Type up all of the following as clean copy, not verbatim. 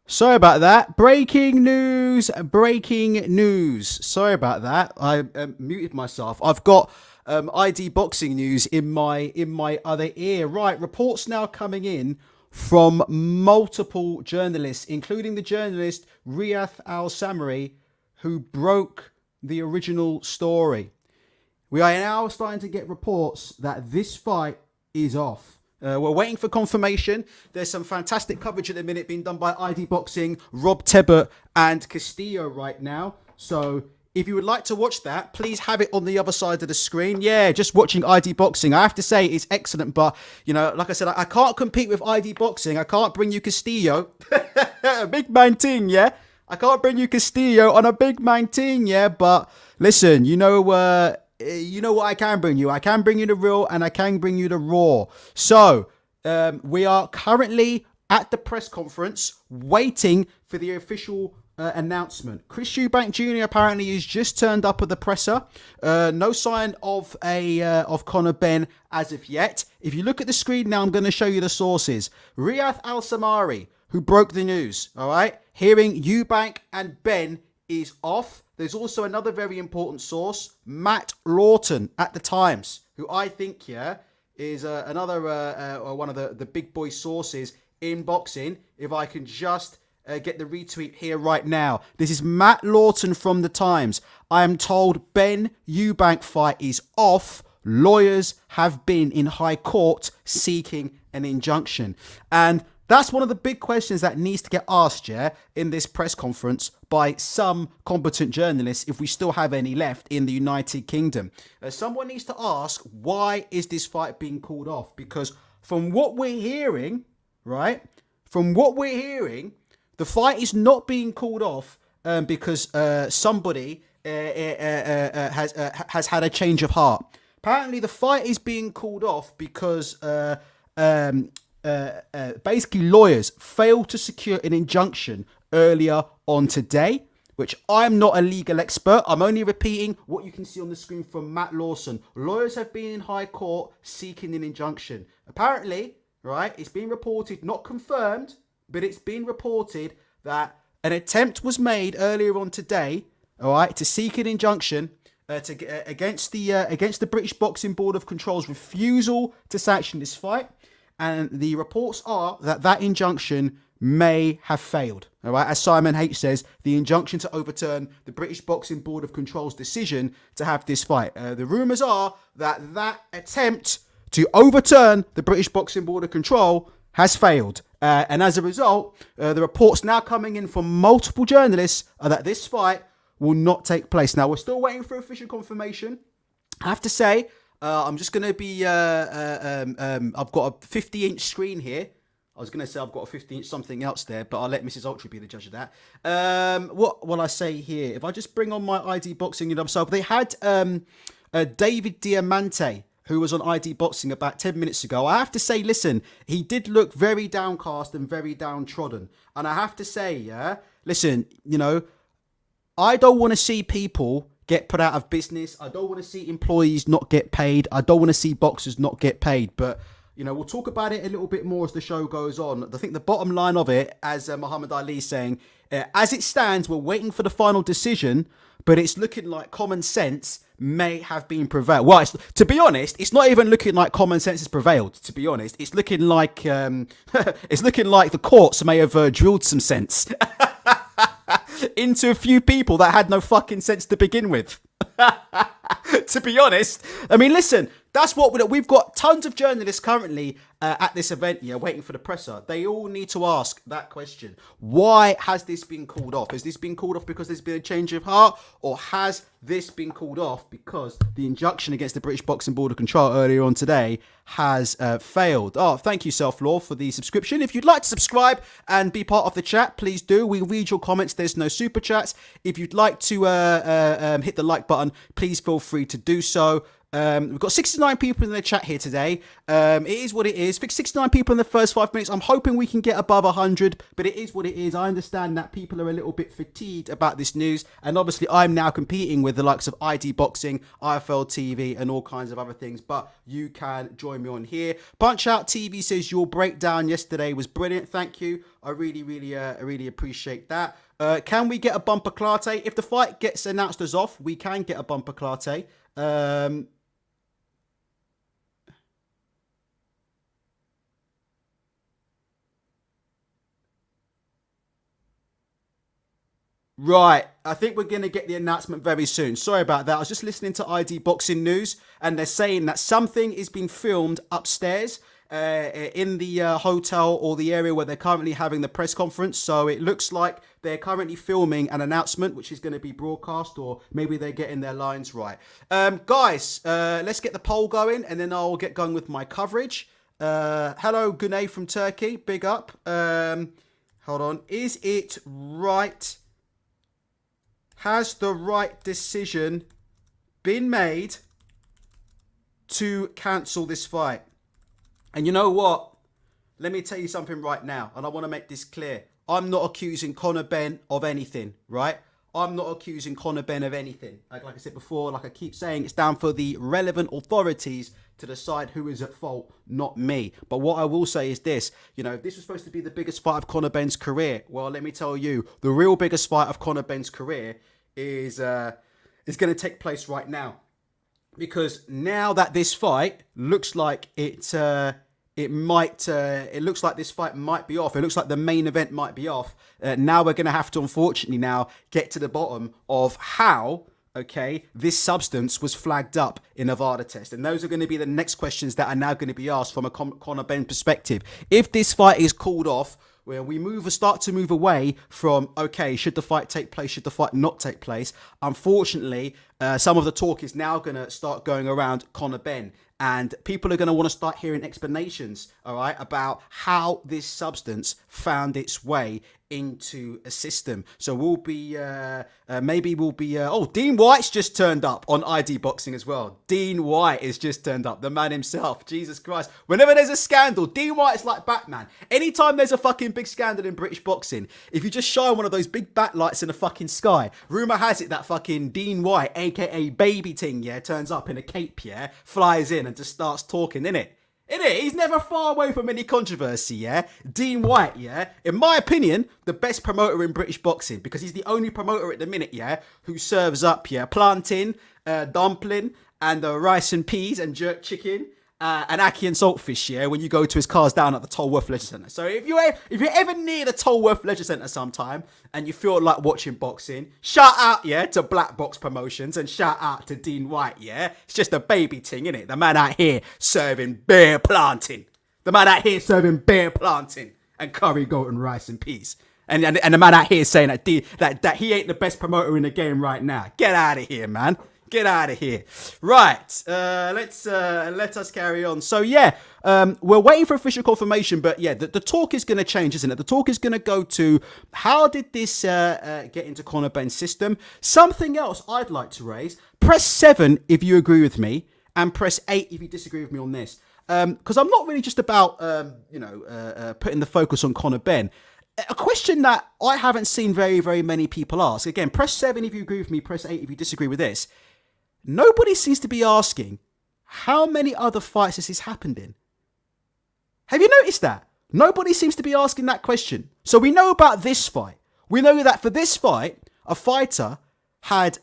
Sorry about that. Breaking news. Breaking news. Sorry about that. I muted myself. I've got ID boxing news in my other ear. Right, reports now coming in from multiple journalists, including the journalist Riyadh Al Samari, who broke the original story. We are now starting to get reports that this fight is off. We're waiting for confirmation. There's some fantastic coverage at the minute being done by ID Boxing, Rob Tebbert, and Castillo right now. So if you would like to watch that, please have it on the other side of the screen. Yeah, just watching ID Boxing. I have to say it's excellent, but, you know, like I said, I can't compete with ID Boxing. I can't bring you Castillo. Big man ting, yeah? I can't bring you Castillo on a big man ting, yeah? But listen, you know what I can bring you. I can bring you the real and I can bring you the raw. So we are currently at the press conference waiting for the official announcement. Chris Eubank Jr. apparently has just turned up at the presser. No sign of Conor Benn as of yet. If you look at the screen now, I'm going to show you the sources. Riyadh Al Samari, who broke the news, all right? Hearing Eubank and Benn is off. There's also another very important source, Matt Lawton at the Times, who I think, is another one of the big boy sources in boxing. If I can just get the retweet here right now. This is Matt Lawton from the Times. I am told Benn Eubank fight is off. Lawyers have been in high court seeking an injunction. And that's one of the big questions that needs to get asked, in this press conference by some competent journalists, if we still have any left in the United Kingdom. Someone needs to ask, why is this fight being called off? Because from what we're hearing, right, the fight is not being called off because somebody has had a change of heart. Apparently, the fight is being called off because basically lawyers failed to secure an injunction earlier on today, which I'm not a legal expert. I'm only repeating what you can see on the screen from Matt Lawson. Lawyers have been in high court seeking an injunction. Apparently, right, it's been reported, not confirmed, but it's been reported that an attempt was made earlier on today, all right, to seek an injunction against the British Boxing Board of Control's refusal to sanction this fight. And the reports are that injunction may have failed. All right, as Simon H says, the injunction to overturn the British Boxing Board of Control's decision to have this fight. The rumours are that attempt to overturn the British Boxing Board of Control has failed. And as a result, the reports now coming in from multiple journalists are that this fight will not take place. Now, we're still waiting for official confirmation. I have to say, I'm just going to be, I've got a 50-inch screen here. I was going to say I've got a 50-inch something else there, but I'll let Mrs. Ultra be the judge of that. What will I say here? If I just bring on my ID Boxing, so they had David Diamante, who was on ID Boxing about 10 minutes ago. I have to say, listen, he did look very downcast and very downtrodden. And I have to say, listen, you know, I don't want to see people get put out of business. I don't want to see employees not get paid. I don't want to see boxers not get paid. But, you know, we'll talk about it a little bit more as the show goes on. I think the bottom line of it, as Muhammad Ali is saying, as it stands, we're waiting for the final decision, but it's looking like common sense may have been prevailed. Well, to be honest, it's not even looking like common sense has prevailed. To be honest, it's looking like it's looking like the courts may have drilled some sense into a few people that had no fucking sense to begin with. To be honest, I mean, listen, that's what we've got. Tons of journalists currently at this event here waiting for the presser. They all need to ask that question. Why has this been called off? Has this been called off because there's been a change of heart, or has this been called off because the injunction against the British Boxing Board of Control earlier on today has failed? Oh, thank you, Self-Law, for the subscription. If you'd like to subscribe and be part of the chat, please do. We read your comments. There's no super chats. If you'd like to hit the like button, please feel free to do so. We've got 69 people in the chat here today. It is what it is. 69 people in the first 5 minutes. I'm hoping we can get above 100, but it is what it is. I understand that people are a little bit fatigued about this news, and obviously I'm now competing with the likes of ID Boxing, IFL TV, and all kinds of other things, but you can join me on here. Punch Out TV says your breakdown yesterday was brilliant. Thank you. I really appreciate that. Can we get a bumper Clarté? If the fight gets announced as off, we can get a bumper Clarté. Right, I think we're going to get the announcement very soon. Sorry about that. I was just listening to ID Boxing News, and they're saying that something is being filmed upstairs in the hotel or the area where they're currently having the press conference. So it looks like they're currently filming an announcement, which is going to be broadcast, or maybe they're getting their lines right. Guys, let's get the poll going, and then I'll get going with my coverage. Hello, Güney from Turkey. Big up. Hold on. Is it right? Has the right decision been made to cancel this fight? And you know what? Let me tell you something right now, and I want to make this clear. I'm not accusing Conor Benn of anything, right? I'm not accusing Conor Benn of anything. Like I said before, like I keep saying, it's down for the relevant authorities to decide who is at fault, not me. But what I will say is this, you know, if this was supposed to be the biggest fight of Conor Benn's career, well, let me tell you, the real biggest fight of Conor Benn's career is going to take place right now. Because now that this fight looks like it looks like this fight might be off. It looks like the main event might be off. Now we're going to have to, unfortunately, now get to the bottom of how, okay, this substance was flagged up in a VADA test. And those are going to be the next questions that are now going to be asked from a Conor Benn perspective. If this fight is called off, where we start to move away from, okay, should the fight take place, should the fight not take place? Unfortunately, some of the talk is now going to start going around Conor Benn. And people are going to want to start hearing explanations, all right, about how this substance found its way into a system. So we'll be, Dean White's just turned up on ID Boxing as well. Dean White is just turned up, the man himself. Jesus Christ. Whenever there's a scandal, Dean White is like Batman. Anytime there's a fucking big scandal in British boxing, if you just shine one of those big backlights in the fucking sky, rumour has it that fucking Dean White, aka Baby Ting, yeah, turns up in a cape, yeah, flies in and just starts talking, innit? He's never far away from any controversy, yeah? Dean White, yeah? In my opinion, the best promoter in British boxing, because he's the only promoter at the minute, yeah, who serves up, yeah, plantain, dumpling, and rice and peas and jerk chicken, and ackee and saltfish, yeah, when you go to his cars down at the Tolworth Leisure Centre. So if you're ever near the Tolworth Leisure Centre sometime and you feel like watching boxing, shout out, yeah, to Black Box Promotions and shout out to Dean White, yeah? It's just a baby ting, innit? The man out here serving beer planting. The man out here serving beer planting and curry goat and rice and peas. And the man out here saying that he ain't the best promoter in the game right now. Get out of here, man. Get out of here. Right. Let us carry on. So, yeah, we're waiting for official confirmation. But, yeah, the talk is going to change, isn't it? The talk is going to go to how did this get into Conor Benn's system? Something else I'd like to raise. Press 7 if you agree with me, and press 8 if you disagree with me on this. Because I'm not really just about, putting the focus on Conor Benn. A question that I haven't seen very, very many people ask. Again, press 7 if you agree with me, press 8 if you disagree with this. Nobody seems to be asking, how many other fights has this happened in? Have you noticed that? Nobody seems to be asking that question. So we know about this fight. We know that for this fight, a fighter had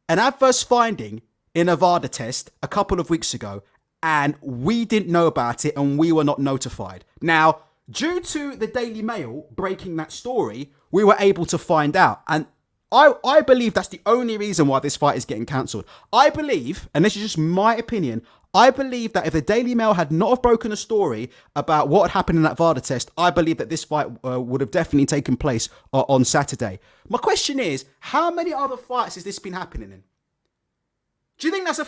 an adverse finding in a VADA test a couple of weeks ago, and we didn't know about it and we were not notified. Now, due to the Daily Mail breaking that story, we were able to find out. And I believe that's the only reason why this fight is getting cancelled. I believe, and this is just my opinion, I believe that if the Daily Mail had not have broken a story about what had happened in that VADA test, I believe that this fight would have definitely taken place on Saturday. My question is, how many other fights has this been happening in? Do you think that's a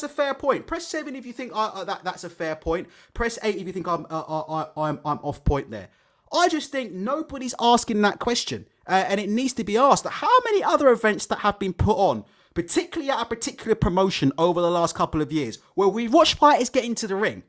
fair point? Press 7 if you think that's a fair point. Press 8 if you think I'm off point there. I just think nobody's asking that question. And it needs to be asked. How many other events that have been put on particularly at a particular promotion over the last couple of years, where we've watched fighters get into the ring,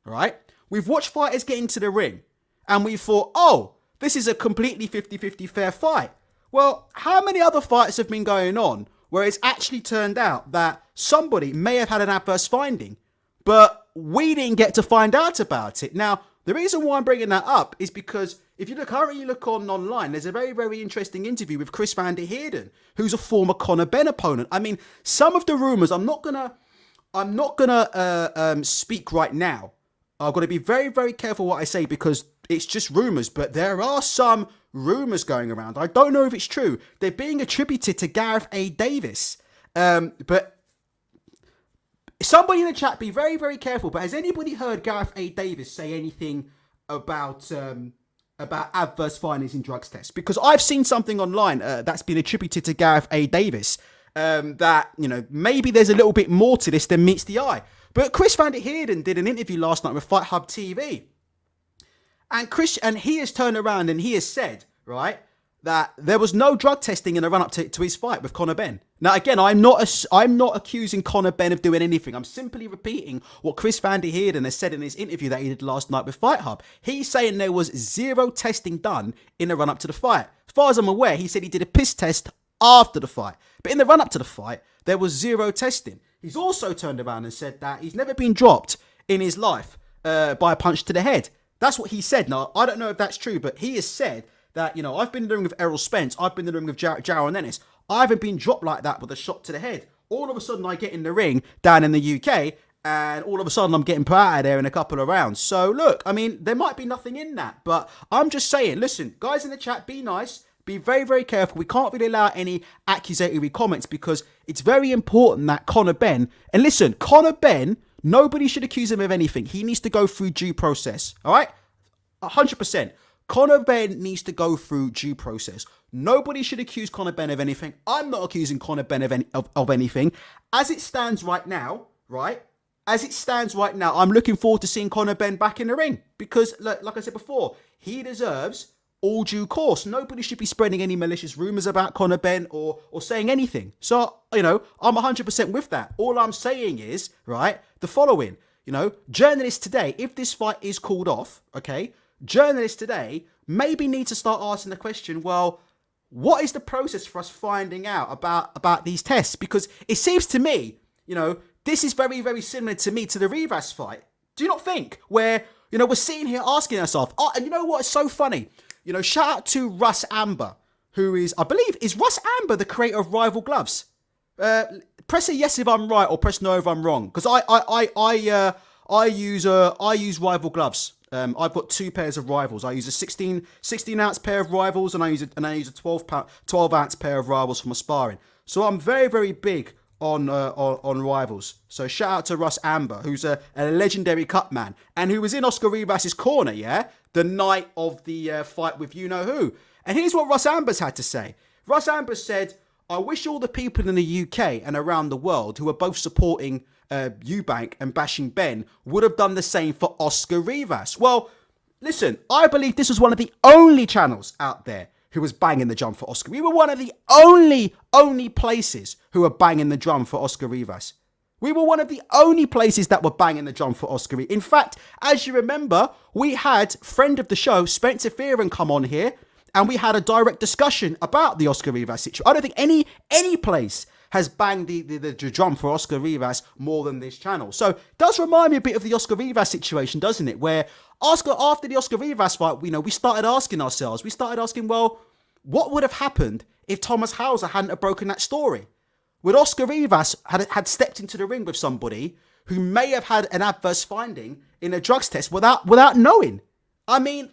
right? We've watched fighters get into the ring, and we thought, oh, this is a completely 50-50 fair fight. Well, how many other fights have been going on where it's actually turned out that somebody may have had an adverse finding, but we didn't get to find out about it? Now, the reason why I'm bringing that up is because if you currently look online, there's a very, very interesting interview with Chris van der Heerden, who's a former Conor Benn opponent. I mean, some of the rumors, I'm not gonna speak right now. I've got to be very, very careful what I say because it's just rumors, but there are some rumors going around. I don't know if it's true. They're being attributed to Gareth A. Davis. But somebody in the chat, be very, very careful. But has anybody heard Gareth A. Davis say anything about adverse findings in drugs tests? Because I've seen something online that's been attributed to Gareth A. Davis that, you know, maybe there's a little bit more to this than meets the eye. But Chris van der Heerden did an interview last night with Fight Hub TV. And he has turned around and he has said, right, that there was no drug testing in the run-up to his fight with Conor Benn. Now, again, I'm not accusing Conor Benn of doing anything. I'm simply repeating what Chris van der Heerden has said in his interview that he did last night with Fight Hub. He's saying there was zero testing done in the run-up to the fight. As far as I'm aware, he said he did a piss test after the fight. But in the run-up to the fight, there was zero testing. He's also turned around and said that he's never been dropped in his life by a punch to the head. That's what he said. Now, I don't know if that's true, but he has said that, you know, I've been in the ring with Errol Spence. I've been in the ring with Jaron Ennis. I haven't been dropped like that with a shot to the head. All of a sudden, I get in the ring down in the UK, and all of a sudden, I'm getting put out of there in a couple of rounds. So, look, I mean, there might be nothing in that, but I'm just saying, listen, guys in the chat, be nice. Be very, very careful. We can't really allow any accusatory comments because it's very important that Conor Benn, and listen, Conor Benn, nobody should accuse him of anything. He needs to go through due process. All right? 100%. Conor Benn needs to go through due process. Nobody should accuse Conor Benn of anything. I'm not accusing Conor Benn of anything. As it stands right now, right? As it stands right now, I'm looking forward to seeing Conor Benn back in the ring because, like I said before, he deserves all due course. Nobody should be spreading any malicious rumours about Conor Benn or saying anything. So, you know, I'm 100% with that. All I'm saying is, right, the following. You know, journalists today, if this fight is called off, okay, journalists today maybe need to start asking the question, well, what is the process for us finding out about these tests? Because it seems to me, you know, this is very, very similar to me to the Rivas fight. Do you not think? Where, you know, we're sitting here asking ourselves, oh, and you know what? It's so funny. You know, shout out to Russ Amber, who is, I believe, is Russ Amber the creator of Rival Gloves? Press a yes if I'm right, or press no if I'm wrong, because I use Rival Gloves. I've got two pairs of Rivals. I use a 16 ounce pair of Rivals, and I use a 12 ounce pair of Rivals for my sparring. So I'm very, very big on Rivals. So shout out to Russ Amber, who's a legendary cut man, and who was in Oscar Rivas' corner, yeah, the night of the fight with you know who. And here's what Russ Amber's had to say. Russ Amber said, "I wish all the people in the UK and around the world who are both supporting Eubank and bashing Benn would have done the same for Oscar Rivas." Well, listen, I believe this was one of the only channels out there who was banging the drum for Oscar. We were one of the only places who were banging the drum for Oscar Rivas. We were one of the only places that were banging the drum for Oscar. In fact, as you remember, we had friend of the show, Spencer Fearon, come on here, and we had a direct discussion about the Oscar Rivas situation. I don't think any place has banged the drum for Oscar Rivas more than this channel. So it does remind me a bit of the Oscar Rivas situation, doesn't it? Where after the Oscar Rivas fight, you know, we started asking, well, what would have happened if Thomas Hauser hadn't have broken that story? Would Oscar Rivas had stepped into the ring with somebody who may have had an adverse finding in a drugs test without knowing? I mean,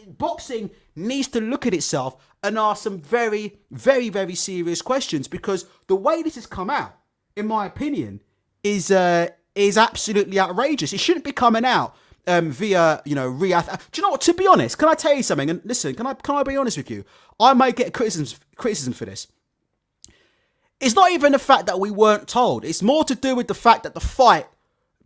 boxing needs to look at itself and ask some very, very, very serious questions, because the way this has come out, in my opinion, is absolutely outrageous. It shouldn't be coming out via, you know, Do you know what? To be honest, can I tell you something? And listen, can I be honest with you? I might get criticism for this. It's not even the fact that we weren't told. It's more to do with the fact that the fight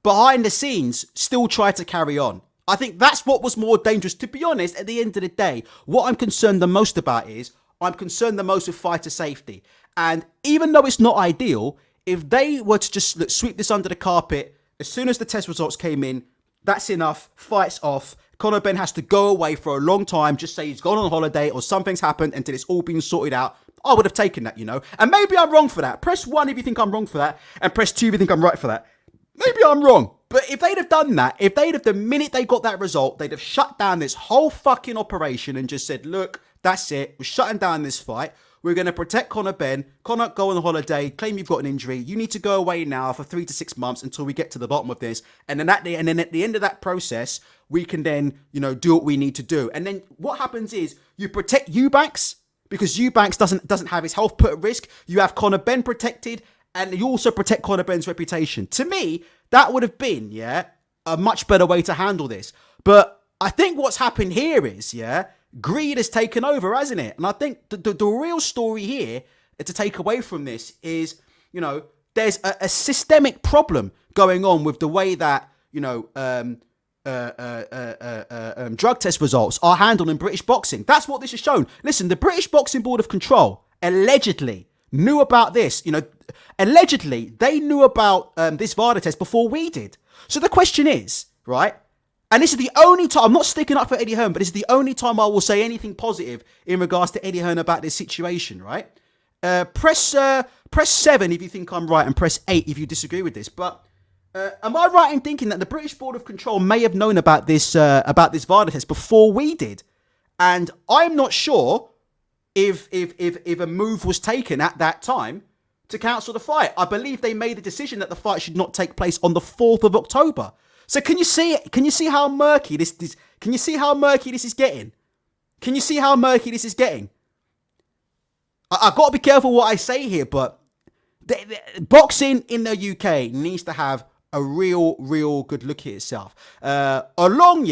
behind the scenes still tried to carry on. I think that's what was more dangerous. To be honest, at the end of the day, what I'm concerned the most about is I'm concerned the most with fighter safety. And even though it's not ideal, if they were to just sweep this under the carpet, as soon as the test results came in, that's enough, fight's off. Conor Benn has to go away for a long time, just say he's gone on holiday or something's happened until it's all been sorted out. I would have taken that, you know. And maybe I'm wrong for that. Press 1 if you think I'm wrong for that, and press 2 if you think I'm right for that. Maybe I'm wrong. But if they'd have done that, the minute they got that result, they'd have shut down this whole fucking operation and just said, look, that's it. We're shutting down this fight. We're going to protect Conor Benn. Conor, go on holiday. Claim you've got an injury. You need to go away now for 3 to 6 months until we get to the bottom of this. And then at the end of that process, we can then, you know, do what we need to do. And then what happens is you protect Eubanks because Eubanks doesn't have his health put at risk. You have Conor Benn protected, and you also protect Conor Benn's reputation. To me, that would have been, a much better way to handle this. But I think what's happened here is, greed has taken over, hasn't it? And I think the real story here to take away from this is, you know, there's a systemic problem going on with the way that, you know, drug test results are handled in British boxing. That's what this has shown. Listen, the British Boxing Board of Control allegedly knew about this. You know, allegedly they knew about this Vada test before we did. So the question is, right? And this is the only time, I'm not sticking up for Eddie Hearn, but this is the only time I will say anything positive in regards to Eddie Hearn about this situation, right? Press 7 if you think I'm right, and press 8 if you disagree with this. But am I right in thinking that the British Board of Control may have known about this Vada test before we did? And I'm not sure if a move was taken at that time to cancel the fight. I believe they made the decision that the fight should not take place on the 4th of October. So can you see it? Can you see how murky this can you see how murky this is getting? Can you see how murky this is getting? I've got to be careful what I say here, but boxing in the UK needs to have a real good look at itself. Along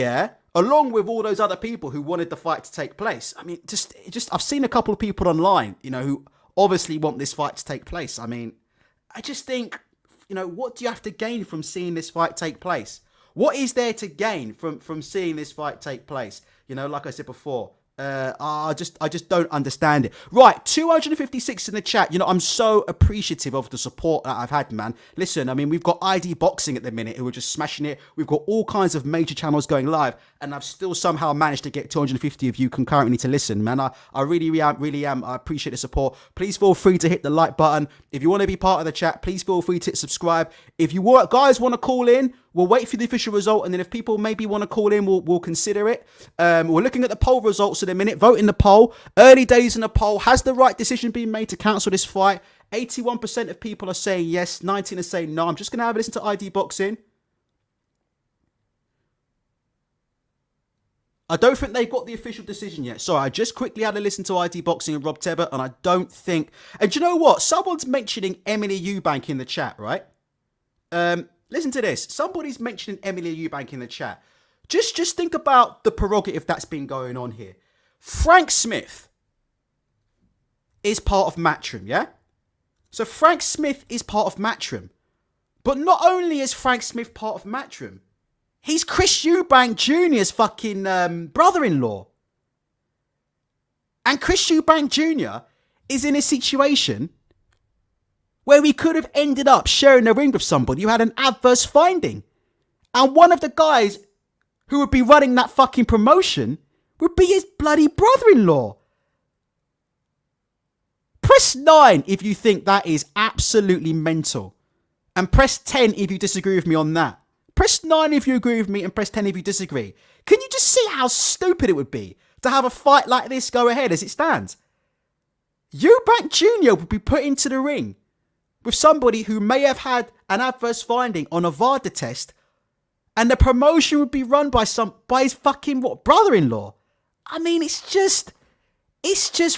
with all those other people who wanted the fight to take place. I mean, just I've seen a couple of people online, you know, who obviously want this fight to take place. I mean, I just think, you know, what do you have to gain from seeing this fight take place? What is there to gain from seeing this fight take place? You know, like I said before, I just don't understand it. Right, 256 in the chat. You know, I'm so appreciative of the support that I've had, man. Listen, I mean, we've got ID Boxing at the minute who are just smashing it. We've got all kinds of major channels going live, and I've still somehow managed to get 250 of you concurrently to listen, man. I really am. I appreciate the support. Please feel free to hit the like button. If you want to be part of the chat, please feel free to hit subscribe. If you guys want to call in, we'll wait for the official result, and then if people maybe want to call in, we'll consider it. We're looking at the poll results in a minute. Vote in the poll. Early days in the poll. Has the right decision been made to cancel this fight? 81% of people are saying yes. 19% are saying no. I'm just going to have a listen to ID Boxing. I don't think they've got the official decision yet. Sorry, I just quickly had a listen to ID Boxing and Rob Tebbert, and I don't think... And do you know what? Someone's mentioning Emily Eubank in the chat, right? Listen to this. Somebody's mentioning Emily Eubank in the chat. Just think about the prerogative that's been going on here. Frank Smith is part of Matchroom, yeah? So Frank Smith is part of Matchroom. But not only is Frank Smith part of Matchroom, he's Chris Eubank Jr.'s fucking brother-in-law. And Chris Eubank Jr. is in a situation where he could have ended up sharing a ring with somebody who had an adverse finding. And one of the guys who would be running that fucking promotion would be his bloody brother-in-law. Press 9 if you think that is absolutely mental. And press 10 if you disagree with me on that. Press 9 if you agree with me and press 10 if you disagree. Can you just see how stupid it would be to have a fight like this go ahead as it stands? Eubank Jr. would be put into the ring with somebody who may have had an adverse finding on a VADA test, and the promotion would be run by his fucking brother-in-law. I mean, it's just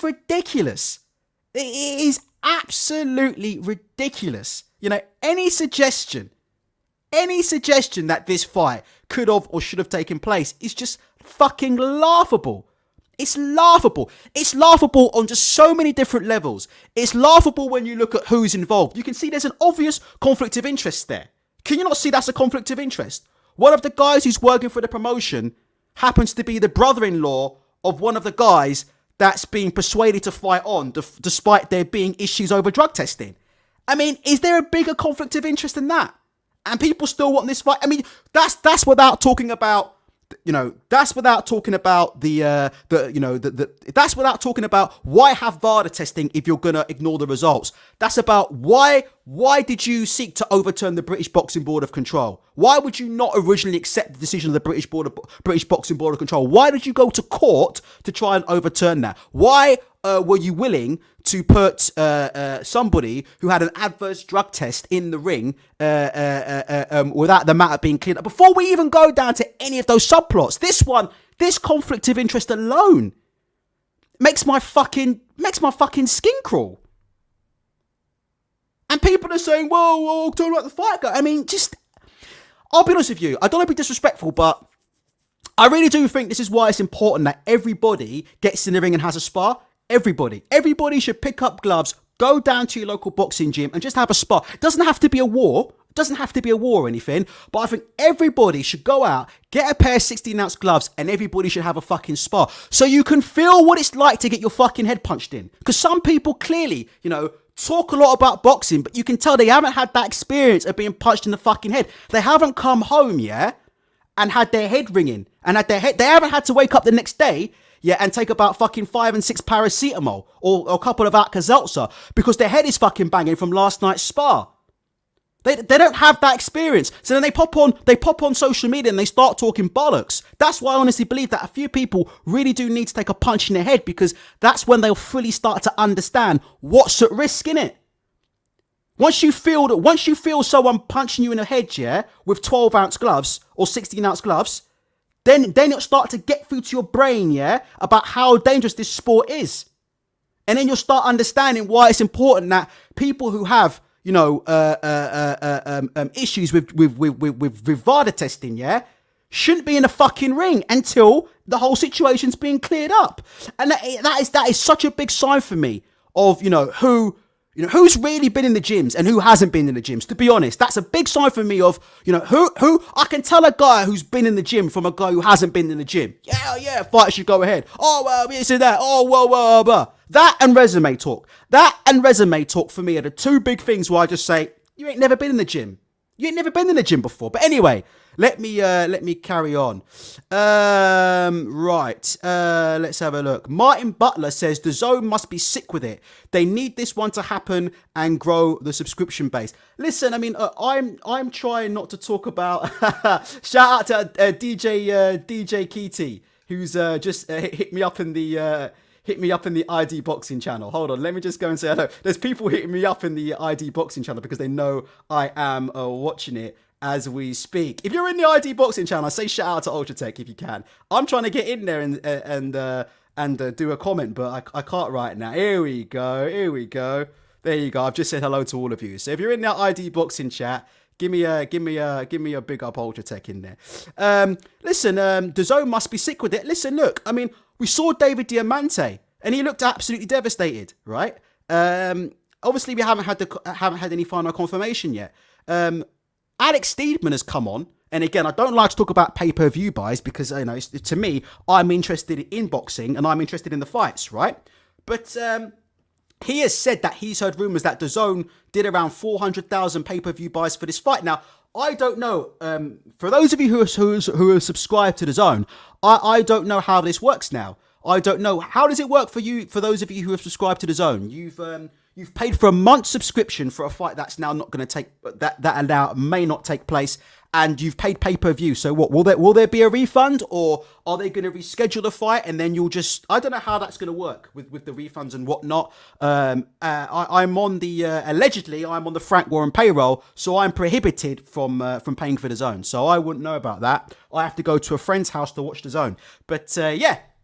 ridiculous. It is absolutely ridiculous. You know, any suggestion that this fight could have or should have taken place is just fucking laughable. It's laughable. It's laughable on just so many different levels. It's laughable when you look at who's involved. You can see there's an obvious conflict of interest there. Can you not see that's a conflict of interest? One of the guys who's working for the promotion happens to be the brother-in-law of one of the guys that's being persuaded to fight on, despite there being issues over drug testing. I mean, is there a bigger conflict of interest than that? And people still want this fight. I mean, that's without talking about, that's without talking about that's without talking about why have VADA testing if you're gonna ignore the results. That's about why did you seek to overturn the British Boxing Board of Control? Why would you not originally accept the decision of the British Boxing Board of Control? Why did you go to court to try and overturn that? Why were you willing to put somebody who had an adverse drug test in the ring without the matter being cleared up? Before we even go down to any of those subplots, this conflict of interest alone makes my fucking skin crawl. And people are saying, whoa, talk about the fight guy. I mean, I'll be honest with you. I don't want to be disrespectful, but I really do think this is why it's important that everybody gets in the ring and has a spar. Everybody should pick up gloves, go down to your local boxing gym and just have a spar. It doesn't have to be a war. It doesn't have to be a war or anything. But I think everybody should go out, get a pair of 16-ounce gloves, and everybody should have a fucking spar. So you can feel what it's like to get your fucking head punched in. Because some people clearly, talk a lot about boxing, but you can tell they haven't had that experience of being punched in the fucking head. They haven't come home, and had their head ringing. And they haven't had to wake up the next day, and take about fucking 5 and 6 paracetamol or a couple of Alka-Seltzer because their head is fucking banging from last night's spar. They don't have that experience. So then they pop on social media and they start talking bollocks. That's why I honestly believe that a few people really do need to take a punch in the head, because that's when they'll fully start to understand what's at risk, innit? Once you feel someone punching you in the head, with 12-ounce gloves or 16-ounce gloves, then it'll start to get through to your brain, about how dangerous this sport is. And then you'll start understanding why it's important that people who have, issues with VADA testing, shouldn't be in a fucking ring until the whole situation's being cleared up. And that is such a big sign for me of, who's really been in the gyms and who hasn't been in the gyms. To be honest, that's a big sign for me of, who I can tell a guy who's been in the gym from a guy who hasn't been in the gym. Yeah, fight should go ahead. Oh, well, this and that. Oh, well. That and resume talk. That and resume talk for me are the two big things where I just say, you ain't never been in the gym. You ain't never been in the gym before. But anyway, let me carry on. Right. Let's have a look. Martin Butler says DAZN must be sick with it. They need this one to happen and grow the subscription base. Listen, I mean, I'm trying not to talk about. Shout out to DJ Keaty, who's just hit me up in the ID Boxing channel. Hold on, let me just go and say hello. There's people hitting me up in the ID Boxing channel because they know I am watching it as we speak. If you're in the ID Boxing channel, say shout out to Ultratech if you can. I'm trying to get in there and do a comment, but I can't right now. Here we go. There you go. I've just said hello to all of you. So if you're in that ID Boxing chat, give me a big up Ultratech in there. Listen, DAZN must be sick with it. Listen, look, I mean, we saw David Diamante and he looked absolutely devastated, right? Obviously we haven't had any final confirmation yet. Alex Steedman has come on, and again, I don't like to talk about pay-per-view buys because to me, I'm interested in boxing and I'm interested in the fights, right? But he has said that he's heard rumours that DAZN did around 400,000 pay-per-view buys for this fight. Now, I don't know. For those of you who are subscribed to DAZN, I don't know how this works now. I don't know. How does it work for you? For those of you who have subscribed to DAZN, you've paid for a month's subscription for a fight that's now not going to take that may not take place, and you've paid pay-per-view. So what will there be a refund, or are they going to reschedule the fight and then you'll just, I don't know how that's going to work with the refunds and whatnot. I'm on the allegedly I'm on the Frank Warren payroll, so I'm prohibited from paying for DAZN. So I wouldn't know about that. I have to go to a friend's house to watch DAZN. But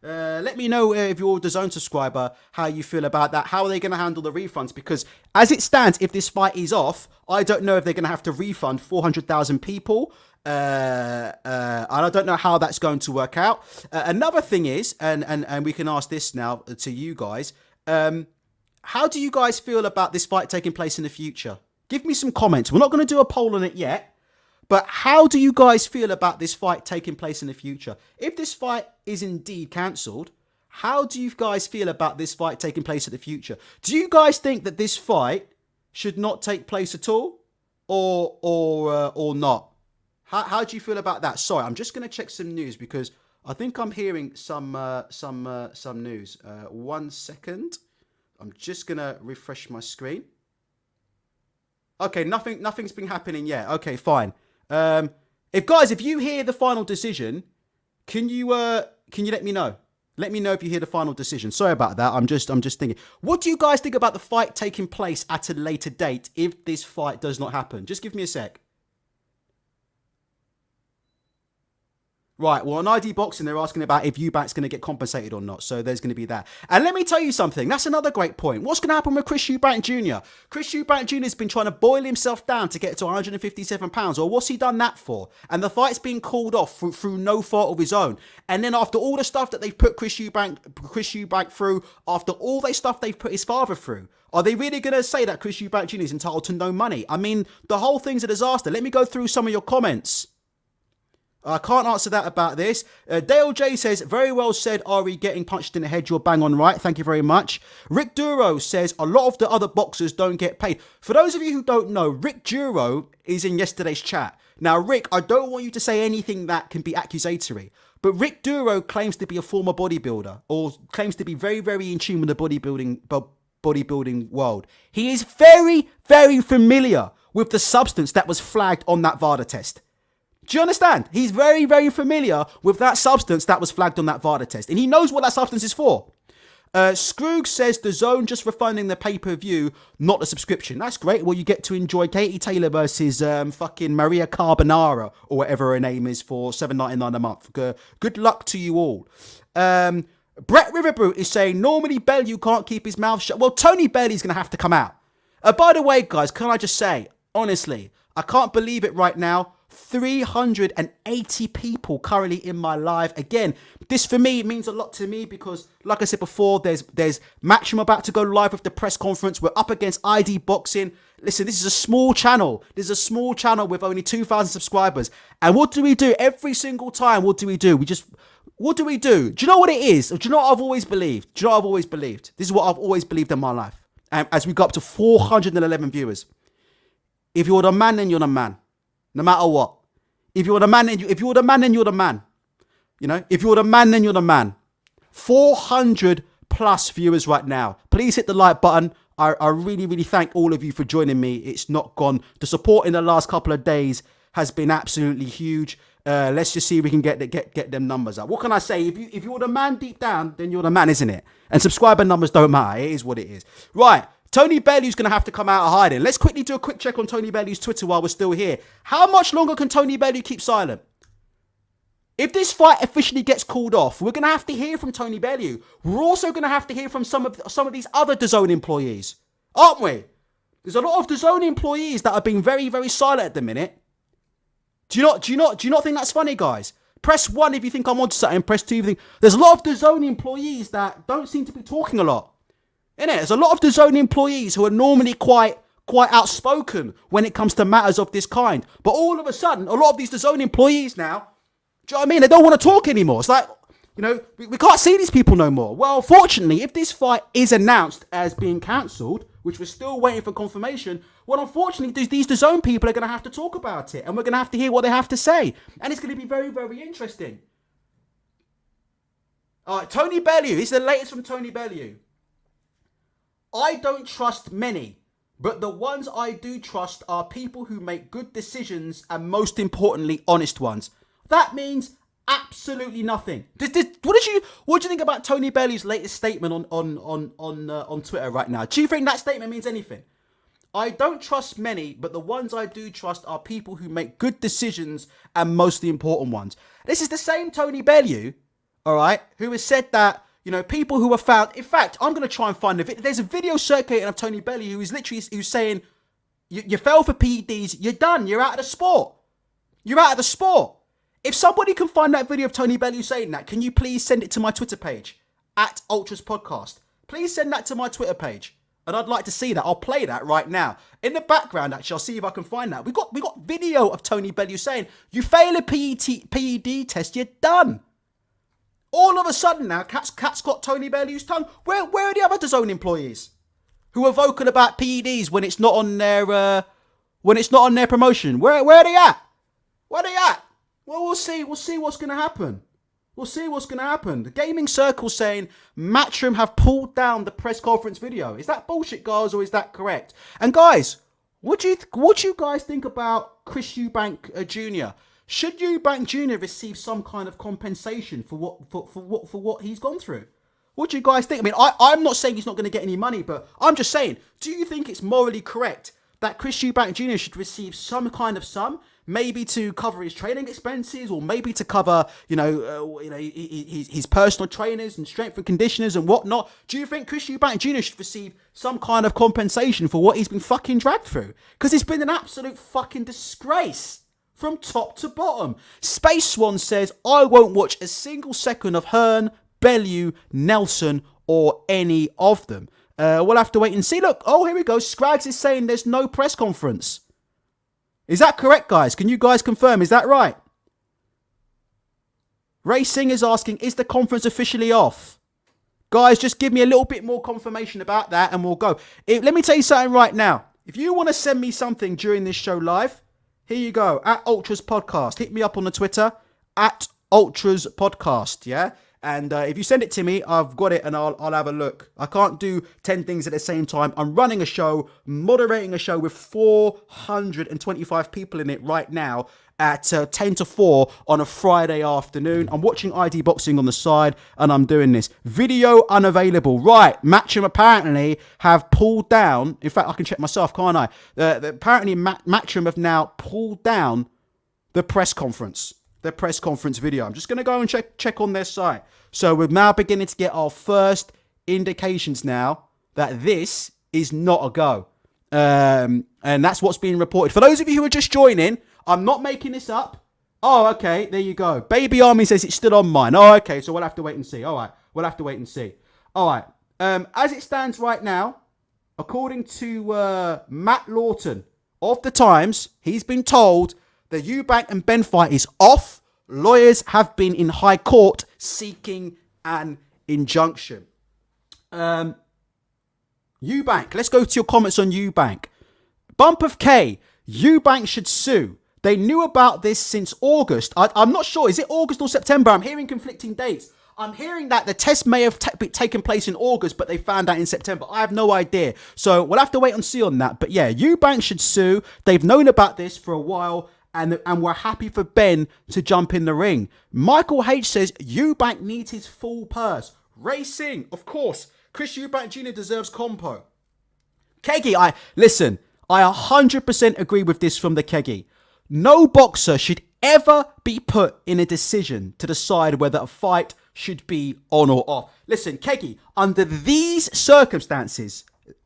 let me know if you're a DAZN subscriber, how you feel about that. How are they going to handle the refunds? Because as it stands, if this fight is off, I don't know if they're going to have to refund 400,000 people. And I don't know how that's going to work out. Another thing is, and we can ask this now to you guys, how do you guys feel about this fight taking place in the future? Give me some comments. We're not going to do a poll on it yet. But how do you guys feel about this fight taking place in the future? If this fight is indeed cancelled, How do you guys feel about this fight taking place in the future? Do you guys think that this fight should not take place at all, or not? How do you feel about that? Sorry, I'm just going to check some news because I think I'm hearing some news. 1 second. I'm just going to refresh my screen. Okay, nothing's been happening yet. Okay, fine. If you hear the final decision, can you let me know? Let me know if you hear the final decision. Sorry about that. I'm just thinking. What do you guys think about the fight taking place at a later date if this fight does not happen? Just give me a sec. Right, well, on ID Boxing, they're asking about if Eubank's going to get compensated or not. So there's going to be that. And let me tell you something. That's another great point. What's going to happen with Chris Eubank Jr.? Chris Eubank Jr. has been trying to boil himself down to get to 157 pounds. Or what's he done that for? And the fight's been called off through no fault of his own. And then after all the stuff that they've put Chris Eubank through, after all the stuff they've put his father through, are they really going to say that Chris Eubank Jr. is entitled to no money? I mean, the whole thing's a disaster. Let me go through some of your comments. I can't answer that about this. Dale J says, very well said, Ari, getting punched in the head, you're bang on right. Thank you very much. Rick Duro says, a lot of the other boxers don't get paid. For those of you who don't know, Rick Duro is in yesterday's chat. Now, Rick, I don't want you to say anything that can be accusatory, but Rick Duro claims to be a former bodybuilder or claims to be very, very in tune with the bodybuilding world. He is very, very familiar with the substance that was flagged on that VADA test. Do you understand? He's very, very familiar with that substance that was flagged on that VADA test. And he knows what that substance is for. Scroog says DAZN just refunding the pay-per-view, not the subscription. That's great. Well, you get to enjoy Katie Taylor versus fucking Maria Carbonara or whatever her name is for $7.99 a month. Good luck to you all. Brett Riverboot is saying, normally Bellew can't keep his mouth shut. Well, Tony Bellew's going to have to come out. By the way, guys, can I just say, honestly, I can't believe it right now. 380 people currently in my live. Again, this for me means a lot to me because, like I said before, there's Matchroom about to go live with the press conference. We're up against ID Boxing. Listen, this is a small channel. This is a small channel with only 2,000 subscribers. And what do we do every single time? What do we do? What do we do? Do you know what it is? Do you know what I've always believed? Do you know what I've always believed? This is what I've always believed in my life. And as we go up to 411 viewers. If you're the man, then you're the man. No matter what. If you're the man, then you're the man. You know, if you're the man, then you're the man. 400 plus viewers right now. Please hit the like button. I really, really thank all of you for joining me. It's not gone. The support in the last couple of days has been absolutely huge. Let's just see if we can get them numbers up. What can I say? If you're the man deep down, then you're the man, isn't it? And subscriber numbers don't matter. It is what it is. Right. Tony Bellew's going to have to come out of hiding. Let's quickly do a quick check on Tony Bellew's Twitter while we're still here. How much longer can Tony Bellew keep silent? If this fight officially gets called off, we're going to have to hear from Tony Bellew. We're also going to have to hear from some of these other DAZN employees, aren't we? There's a lot of DAZN employees that are being very, very silent at the minute. Do you not think that's funny, guys? Press 1 if you think I'm onto something. Press 2 if you think... There's a lot of DAZN employees that don't seem to be talking a lot. There's a lot of DAZN employees who are normally quite outspoken when it comes to matters of this kind. But all of a sudden, a lot of these DAZN employees now, do you know what I mean? They don't want to talk anymore. It's like, you know, we can't see these people no more. Well, fortunately, if this fight is announced as being cancelled, which we're still waiting for confirmation, well, unfortunately, these DAZN people are going to have to talk about it. And we're going to have to hear what they have to say. And it's going to be very, very interesting. All right, Tony Bellew. This is the latest from Tony Bellew. I don't trust many, but the ones I do trust are people who make good decisions and, most importantly, honest ones. That means absolutely nothing. What do you think about Tony Bellew's latest statement on Twitter right now? Do you think that statement means anything? I don't trust many, but the ones I do trust are people who make good decisions and, mostly important ones. This is the same Tony Bellew, all right, who has said that, you know, people who are found... In fact, I'm going to try and find the video. There's a video circulating of Tony Bellew who's saying, you fell for PEDs, you're done, you're out of the sport. You're out of the sport. If somebody can find that video of Tony Bellew saying that, can you please send it to my Twitter page, @UltrasPodcast. Please send that to my Twitter page. And I'd like to see that. I'll play that right now. In the background, actually, I'll see if I can find that. We got video of Tony Bellew saying, you fail a PED test, you're done. All of a sudden now, Cat's got Tony Bellew's tongue. Where are the other DAZN employees who are vocal about PEDs when it's not on their promotion? Where are they at? Where are they at? Well, we'll see. We'll see what's going to happen. We'll see what's going to happen. The gaming circle saying Matchroom have pulled down the press conference video. Is that bullshit, guys, or is that correct? And guys, what do you guys think about Chris Eubank Jr.? Should Eubank Jr. receive some kind of compensation for what he's gone through? What do you guys think? I mean, I'm not saying he's not going to get any money, but I'm just saying, do you think it's morally correct that Chris Eubank Jr. should receive some kind of sum? Maybe to cover his training expenses, or maybe to cover, his personal trainers and strength and conditioners and whatnot. Do you think Chris Eubank Jr. should receive some kind of compensation for what he's been fucking dragged through? Because it's been an absolute fucking disgrace from top to bottom. Space Swan says, I won't watch a single second of Hearn, Bellew, Nelson, or any of them. We'll have to wait and see. Look, here we go. Scrags is saying there's no press conference. Is that correct, guys? Can you guys confirm? Is that right? Ray Singh is asking, is the conference officially off? Guys, just give me a little bit more confirmation about that and we'll go. Let me tell you something right now. If you want to send me something during this show live, here you go. At Ultras Podcast. Hit me up on the Twitter. At Ultras Podcast, yeah? And if you send it to me, I've got it and I'll have a look. I can't do 10 things at the same time. I'm running a show, moderating a show with 425 people in it right now at 10 to 4 on a Friday afternoon. I'm watching ID Boxing on the side and I'm doing this. Video unavailable. Right, Matchroom apparently have pulled down. In fact, I can check myself, can't I? Apparently, Matchroom have now pulled down the press conference. The press conference video. I'm just going to go and check on their site. So we're now beginning to get our first indications now that this is not a go. And that's what's being reported. For those of you who are just joining, I'm not making this up. Oh, okay. There you go. Baby Army says it's still on mine. Oh, okay. So we'll have to wait and see. All right. We'll have to wait and see. All right. As it stands right now, according to Matt Lawton of the Times, he's been told the Eubank and Benn fight is off. Lawyers have been in high court seeking an injunction. Eubank, let's go to your comments on Eubank. Bump of K, Eubank should sue. They knew about this since August. I'm not sure. Is it August or September? I'm hearing conflicting dates. I'm hearing that the test may have taken place in August, but they found out in September. I have no idea. So we'll have to wait and see on that. But yeah, Eubank should sue. They've known about this for a while. And we're happy for Benn to jump in the ring. Michael H says Eubank needs his full purse. Racing, of course. Chris Eubank Jr. deserves compo. Keggy, I 100% agree with this from the Keggy. No boxer should ever be put in a decision to decide whether a fight should be on or off. Listen, Keggy, under these circumstances,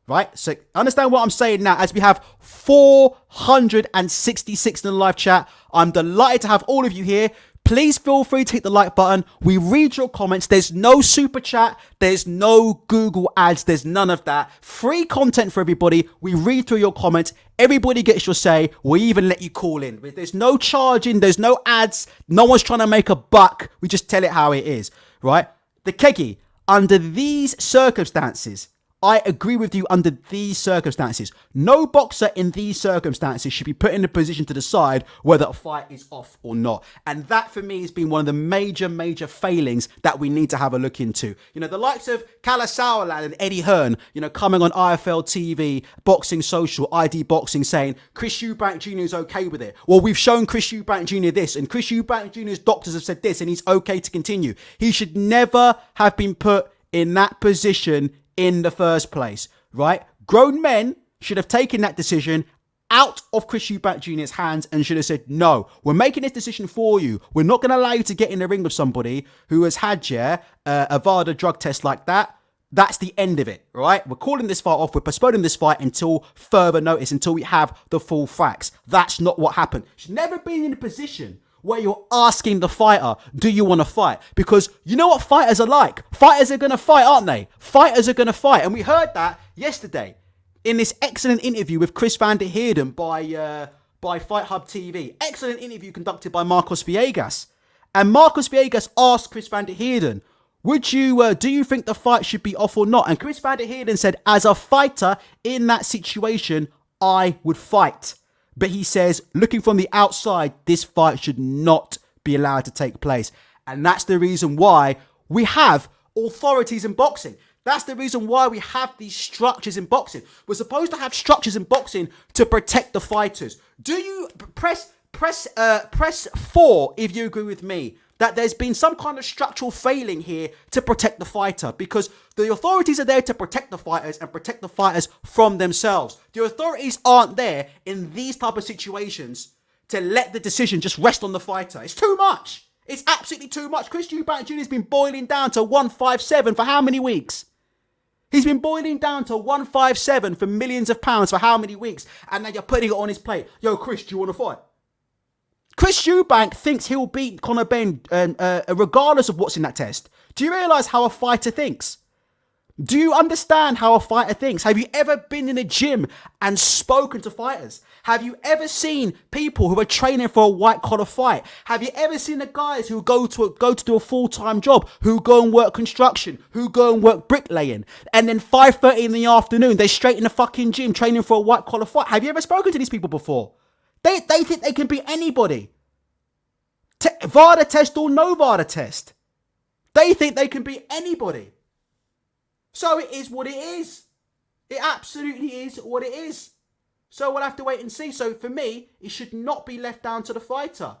right? So understand what I'm saying now as we have 466 in the live chat. I'm delighted to have all of you here. Please feel free to hit the like button. We read your comments. There's no super chat. There's no Google ads. There's none of that. Free content for everybody. We read through your comments. Everybody gets your say. We even let you call in. There's no charging. There's no ads. No one's trying to make a buck. We just tell it how it is, right? The Keggy, under these circumstances, I agree with you under these circumstances. No boxer in these circumstances should be put in a position to decide whether a fight is off or not. And that for me has been one of the major failings that we need to have a look into. You know, the likes of Kala Sauerland and Eddie Hearn, you know, coming on IFL TV, Boxing Social, ID Boxing saying Chris Eubank Jr. is okay with it. Well, we've shown Chris Eubank Jr. this and Chris Eubank Jr.'s doctors have said this and he's okay to continue. He should never have been put in that position in the first place, right? Grown men should have taken that decision out of Chris Eubank Jr.'s hands and should have said, no, we're making this decision for you. We're not going to allow you to get in the ring with somebody who has had, a VADA drug test like that. That's the end of it, right? We're calling this fight off. We're postponing this fight until further notice, until we have the full facts. That's not what happened. She's never been in a position where you're asking the fighter, do you want to fight? Because you know what fighters are like. Fighters are going to fight, aren't they? Fighters are going to fight. And we heard that yesterday in this excellent interview with Chris van der Heerden by Fight Hub TV. Excellent interview conducted by Marcos Villegas. And Marcus Viegas asked Chris van der Heerden, do you think the fight should be off or not? And Chris van der Heerden said, as a fighter in that situation, I would fight. But he says, looking from the outside, this fight should not be allowed to take place. And that's the reason why we have authorities in boxing. That's the reason why we have these structures in boxing. We're supposed to have structures in boxing to protect the fighters. Do you press 4 if you agree with me that there's been some kind of structural failing here to protect the fighter, because the authorities are there to protect the fighters and protect the fighters from themselves. The authorities aren't there in these type of situations to let the decision just rest on the fighter. It's too much. It's absolutely too much. Chris Eubank Jr. has been boiling down to 157 for how many weeks? He's been boiling down to 157 for millions of pounds for how many weeks? And now you're putting it on his plate. Yo, Chris, do you want to fight? Chris Eubank thinks he'll beat Conor Benn regardless of what's in that test. Do you realise how a fighter thinks? Do you understand how a fighter thinks? Have you ever been in a gym and spoken to fighters? Have you ever seen people who are training for a white collar fight? Have you ever seen the guys who go to do a full-time job, who go and work construction, who go and work bricklaying, and then 5:30 in the afternoon they're straight in the fucking gym training for a white collar fight? Have you ever spoken to these people before? They think they can beat anybody. VADA test or no VADA test. They think they can beat anybody. So it is what it is. It absolutely is what it is. So we'll have to wait and see. So for me, it should not be left down to the fighter.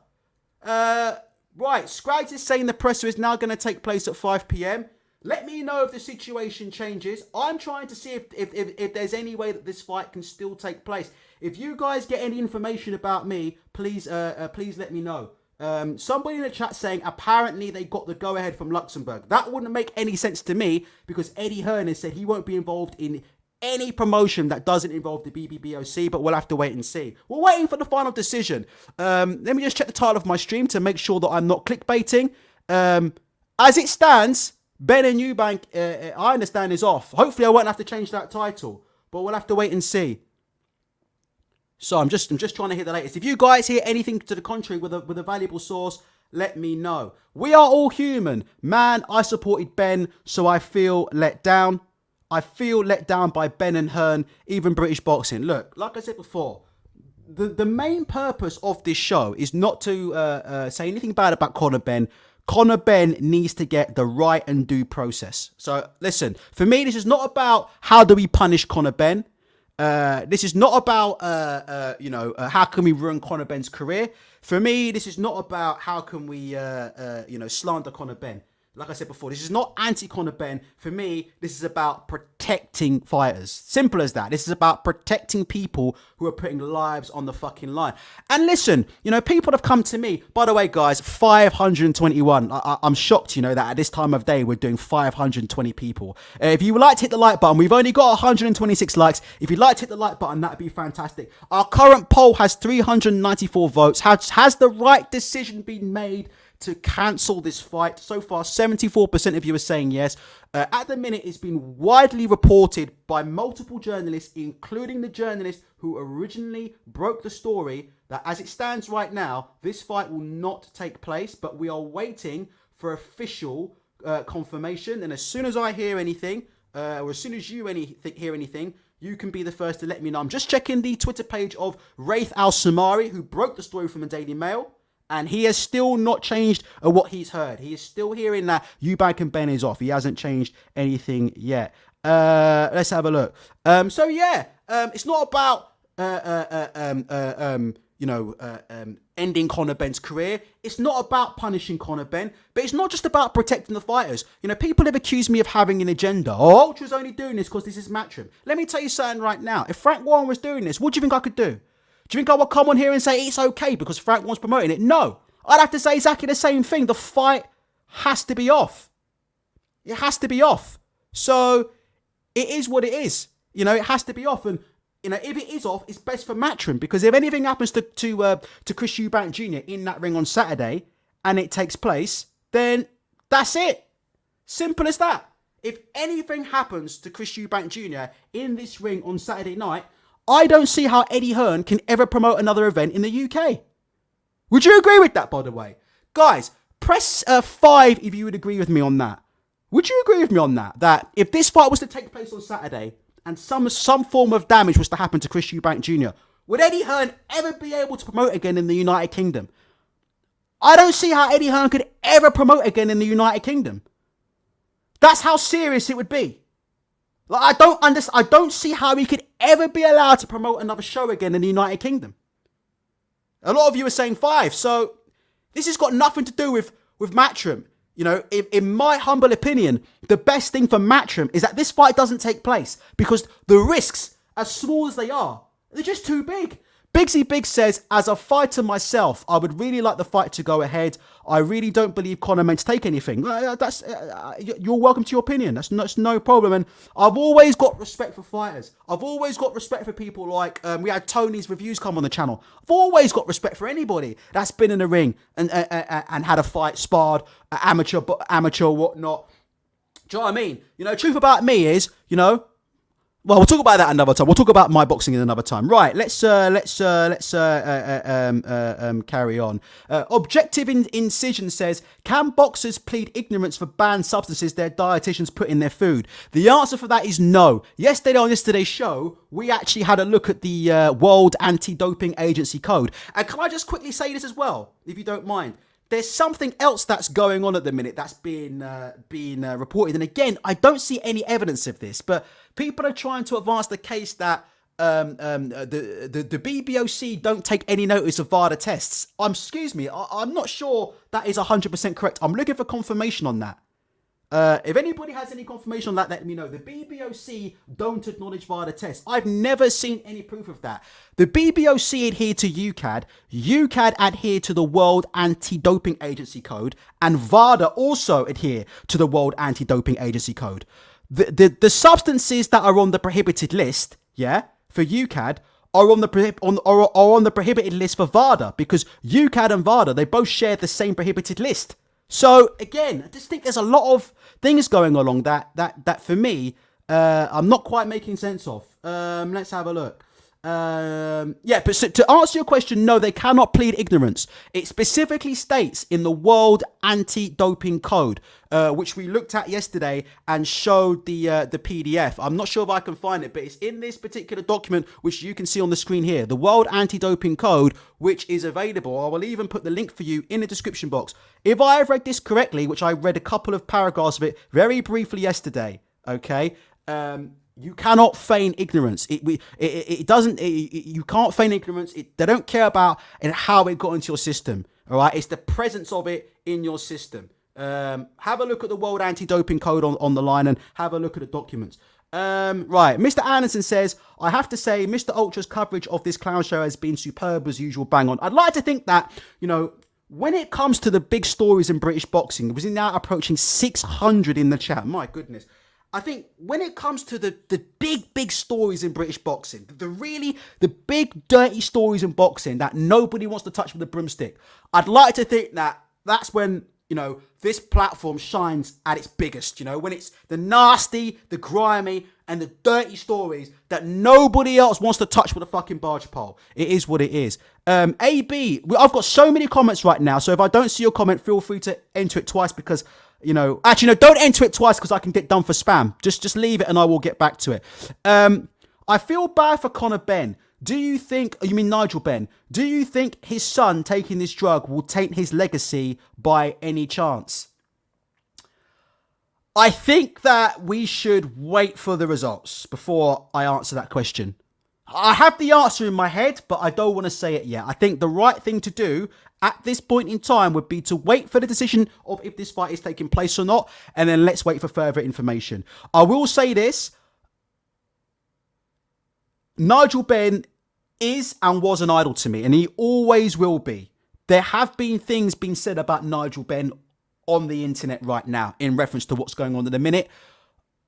Right, Scrags is saying the presser is now going to take place at 5 p.m. Let me know if the situation changes. I'm trying to see if there's any way that this fight can still take place. If you guys get any information about me, please let me know. Somebody in the chat saying apparently they got the go-ahead from Luxembourg. That wouldn't make any sense to me, because Eddie Hearn has said he won't be involved in any promotion that doesn't involve the BBBOC, but we'll have to wait and see. We're waiting for the final decision. Let me just check the title of my stream to make sure that I'm not clickbaiting. As it stands, Benn and Eubank, I understand, is off. Hopefully I won't have to change that title, but we'll have to wait and see. So I'm just trying to hear the latest. If you guys hear anything to the contrary with a valuable source, let me know. We are all human. Man, I supported Benn, so I feel let down. I feel let down by Benn and Hearn, even British boxing. Look, like I said before, the main purpose of this show is not to say anything bad about Conor Benn. Conor Benn needs to get the right and due process. So listen, for me, this is not about how do we punish Conor Benn. This is not about, how can we ruin Conor Benn's career. For me, this is not about how can we, slander Conor Benn. Like I said before, this is not anti-Conor Benn. For me, this is about protecting fighters. Simple as that. This is about protecting people who are putting lives on the fucking line. And listen, people have come to me. By the way, guys, 521. I'm shocked, that at this time of day, we're doing 520 people. If you would like to hit the like button, we've only got 126 likes. If you'd like to hit the like button, that'd be fantastic. Our current poll has 394 votes. Has the right decision been made to cancel this fight? So far, 74% of you are saying yes. At the minute, it's been widely reported by multiple journalists, including the journalist who originally broke the story, that as it stands right now, this fight will not take place, but we are waiting for official confirmation. And as soon as I hear anything, or as soon as you hear anything, you can be the first to let me know. I'm just checking the Twitter page of Raith Al-Samari, who broke the story from the Daily Mail. And he has still not changed what he's heard. He is still hearing that Eubank and Benn is off. He hasn't changed anything yet. Let's have a look. It's not about ending Conor Benn's career. It's not about punishing Conor Benn, but it's not just about protecting the fighters. People have accused me of having an agenda. Oh, Ultra's only doing this because this is Matchroom. Let me tell you something right now. If Frank Warren was doing this, what do you think I could do? Do you think I would come on here and say it's okay because Frank Warren's promoting it? No. I'd have to say exactly the same thing. The fight has to be off. It has to be off. So it is what it is. It has to be off. And, if it is off, it's best for Matchroom, because if anything happens to Chris Eubank Jr. in that ring on Saturday and it takes place, then that's it. Simple as that. If anything happens to Chris Eubank Jr. in this ring on Saturday night, I don't see how Eddie Hearn can ever promote another event in the UK. Would you agree with that, by the way? Guys, Press 5 if you would agree with me on that. Would you agree with me on that? That if this fight was to take place on Saturday and some form of damage was to happen to Chris Eubank Jr., would Eddie Hearn ever be able to promote again in the United Kingdom? I don't see how Eddie Hearn could ever promote again in the United Kingdom. That's how serious it would be. Like, I don't see how he could ever be allowed to promote another show again in the United Kingdom. A lot of you are saying 5, so this has got nothing to do with Matchroom. You know, in my humble opinion, the best thing for Matchroom is that this fight doesn't take place because the risks, as small as they are, they're just too big. Bigsy Big says, as a fighter myself, I would really like the fight to go ahead. I really don't believe Conor meant to take anything. You're welcome to your opinion. That's no problem. And I've always got respect for fighters. I've always got respect for people like, we had Tony's reviews come on the channel. I've always got respect for anybody that's been in the ring and had a fight, sparred, amateur, whatnot. Do you know what I mean? You know, truth about me is, you know, well, we'll talk about that another time. We'll talk about my boxing in another time. Right, let's carry on. Objective Incision says, can boxers plead ignorance for banned substances their dietitians put in their food? The answer for that is no. Yesterday on yesterday's show, we actually had a look at the World Anti-Doping Agency Code. And can I just quickly say this as well, if you don't mind? There's something else that's going on at the minute that's being reported. And again, I don't see any evidence of this, but people are trying to advance the case that the BBOC don't take any notice of VADA tests. I'm not sure that is 100% correct. I'm looking for confirmation on that. If anybody has any confirmation on that, let me know. The BBOC don't acknowledge VADA tests. I've never seen any proof of that. The BBOC adhere to UCAD. UCAD adhere to the World Anti-Doping Agency Code. And VADA also adhere to the World Anti-Doping Agency Code. The substances that are on the prohibited list, for UCAD, are on the prohibited list for VADA, because UCAD and VADA, they both share the same prohibited list. So again, I just think there's a lot of things going along that for me, I'm not quite making sense of. Let's have a look. But so to answer your question, no, they cannot plead ignorance. It specifically states in the World Anti-Doping Code, which we looked at yesterday and showed the PDF. I'm not sure if I can find it, but it's in this particular document, which you can see on the screen here, the World Anti-Doping Code, which is available. I will even put the link for you in the description box. If I have read this correctly, which I read a couple of paragraphs of it very briefly yesterday, okay, you cannot feign ignorance. You can't feign ignorance. They don't care about how it got into your system. All right, it's the presence of it in your system. Have a look at the World Anti-Doping Code on the line and have a look at the documents. Right, Mr. Anderson says, I have to say, Mr. Ultra's coverage of this clown show has been superb as usual. Bang on. I'd like to think that, you know, when it comes to the big stories in British boxing, we're now approaching 600 in the chat. My goodness. I think when it comes to the big stories in British boxing, the big dirty stories in boxing that nobody wants to touch with a broomstick, I'd like to think that that's when, you know, this platform shines at its biggest, you know, when it's the nasty, the grimy, and the dirty stories that nobody else wants to touch with a fucking barge pole. It is what it is. AB, I've got so many comments right now, so if I don't see your comment, feel free to enter it twice because, you know, actually, no, don't enter it twice because I can get done for spam. Just leave it and I will get back to it. I feel bad for Conor Benn. Nigel Benn, do you think his son taking this drug will taint his legacy by any chance? I think that we should wait for the results before I answer that question. I have the answer in my head, but I don't want to say it yet. I think the right thing to do at this point in time would be to wait for the decision of if this fight is taking place or not, and then let's wait for further information. I will say this. Nigel Benn is and was an idol to me, and he always will be. There have been things being said about Nigel Benn on the internet right now in reference to what's going on in a minute.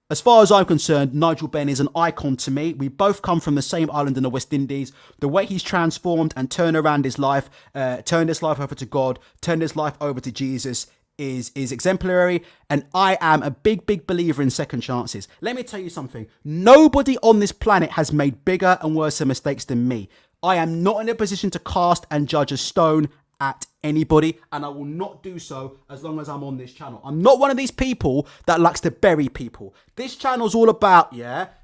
As far as I'm concerned, Nigel Benn is an icon to me. We both come from the same island in the West Indies. The way he's transformed and turned around his life, turned his life over to God, turned his life over to Jesus is exemplary. And I am a big believer in second chances. Let me tell you something. Nobody on this planet has made bigger and worse mistakes than me. I am not in a position to cast and judge a stone at anybody, and I will not do so as long as I'm on this channel. I'm not one of these people that likes to bury people. This channel's all about,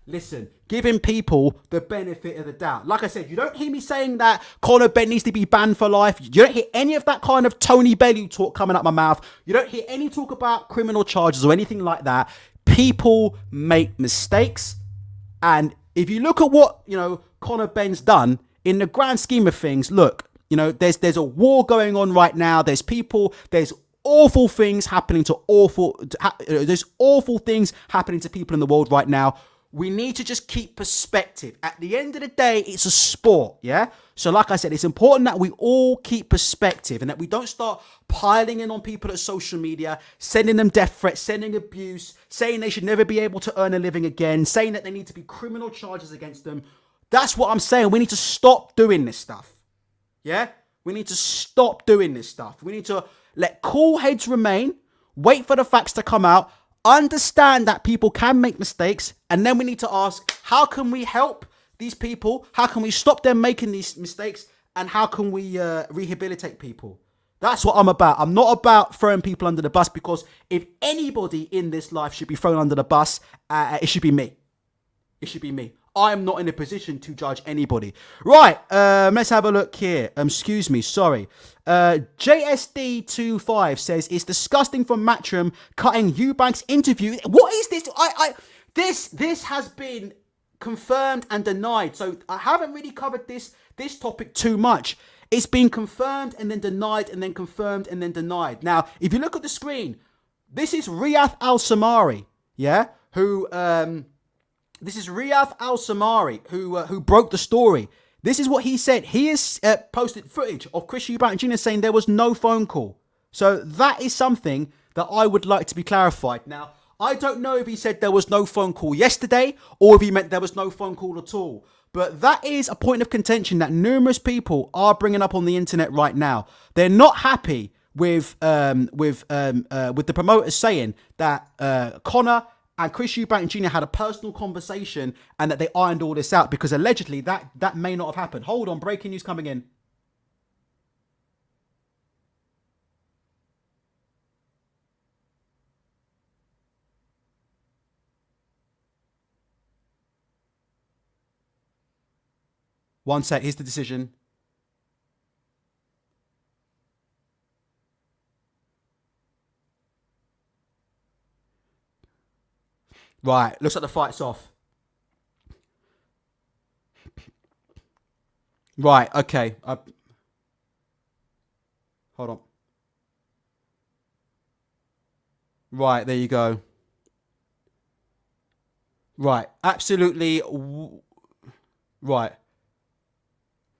listen, giving people the benefit of the doubt. Like I said, you don't hear me saying that Conor Benn needs to be banned for life. You don't hear any of that kind of Tony Bellew talk coming out my mouth. You don't hear any talk about criminal charges or anything like that. People make mistakes, and if you look at what, Conor Benn's done, in the grand scheme of things, look, there's a war going on right now. There's awful things happening there's awful things happening to people in the world right now. We need to just keep perspective. At the end of the day, it's a sport, yeah? So like I said, it's important that we all keep perspective and that we don't start piling in on people at social media, sending them death threats, sending abuse, saying they should never be able to earn a living again, saying that there need to be criminal charges against them. That's what I'm saying. We need to stop doing this stuff. Yeah? We need to stop doing this stuff. We need to let cool heads remain, wait for the facts to come out, understand that people can make mistakes, and then we need to ask, how can we help these people? How can we stop them making these mistakes? And how can we rehabilitate people? That's what I'm about. I'm not about throwing people under the bus, because if anybody in this life should be thrown under the bus, it should be me. It should be me. I'm not in a position to judge anybody. Right, let's have a look here. Excuse me, sorry. JSD25 says, it's disgusting from Matchroom cutting Eubank's interview. What is this? This has been confirmed and denied. So I haven't really covered this topic too much. It's been confirmed and then denied and then confirmed and then denied. Now, if you look at the screen, this is Riyadh Al-Samari, This is Riyadh Al-Samari who broke the story. This is what he said. He has posted footage of Chris Eubank Jr. saying there was no phone call. So that is something that I would like to be clarified. Now, I don't know if he said there was no phone call yesterday or if he meant there was no phone call at all. But that is a point of contention that numerous people are bringing up on the internet right now. They're not happy with the promoters saying that Conor and Chris Eubank Jr. had a personal conversation and that they ironed all this out, because allegedly that may not have happened. Hold on, breaking news coming in. One sec, here's the decision. Right, looks like the fight's off. Right, okay. Hold on. Right, there you go. Right, absolutely. Right.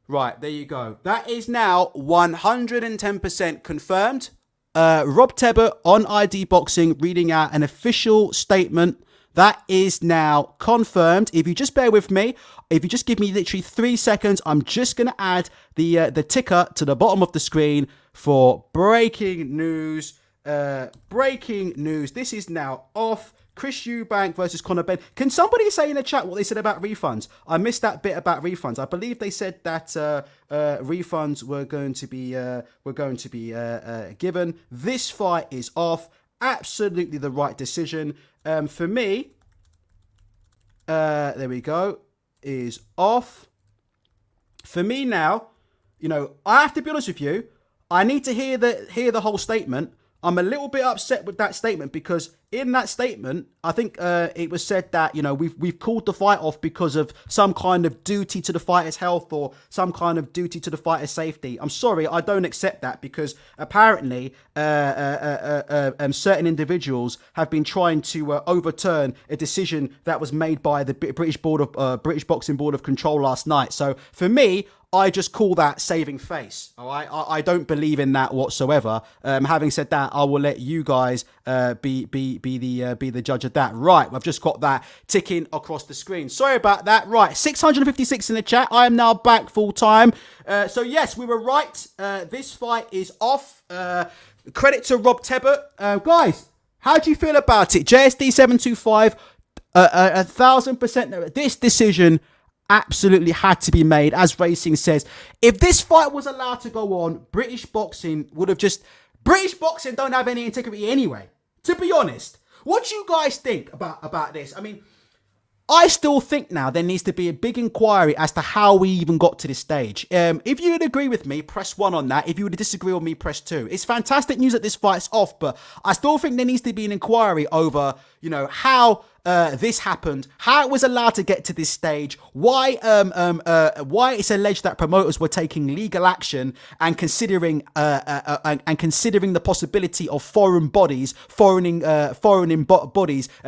Right, there you go. That is now 110% confirmed. Rob Tebbert on ID Boxing reading out an official statement. That is now confirmed. If you just bear with me, if you just give me literally 3 seconds, I'm just going to add the ticker to the bottom of the screen for breaking news. Breaking news. This is now off. Chris Eubank versus Conor Benn. Can somebody say in the chat what they said about refunds? I missed that bit about refunds. I believe they said that refunds were going to be given. This fight is off. Absolutely the right decision. For me, there we go, is off. For me now, I have to be honest with you. I need to hear the whole statement. I'm a little bit upset with that statement, because in that statement, I think it was said that, we've called the fight off because of some kind of duty to the fighter's health or some kind of duty to the fighter's safety. I'm sorry, I don't accept that, because apparently certain individuals have been trying to overturn a decision that was made by the British Boxing Board of Control last night. So for me, I just call that saving face. All right, I don't believe in that whatsoever. Having said that, I will let you guys be the judge of that. Right, I've just got that ticking across the screen. Sorry about that. Right, 656 in the chat. I am now back full time. So yes, we were right. This fight is off. Credit to Rob Tebbert. Guys, how do you feel about it? JSD725, 1000%. This decision absolutely had to be made. As Racing says, if this fight was allowed to go on, British boxing don't have any integrity anyway, to be honest. What do you guys think about this? I mean, I still think now there needs to be a big inquiry as to how we even got to this stage. If you would agree with me, press 1 on that. If you would disagree with me, press 2. It's fantastic news that this fight's off, but I still think there needs to be an inquiry over, how this happened, how it was allowed to get to this stage, why it's alleged that promoters were taking legal action and considering the possibility of foreign bodies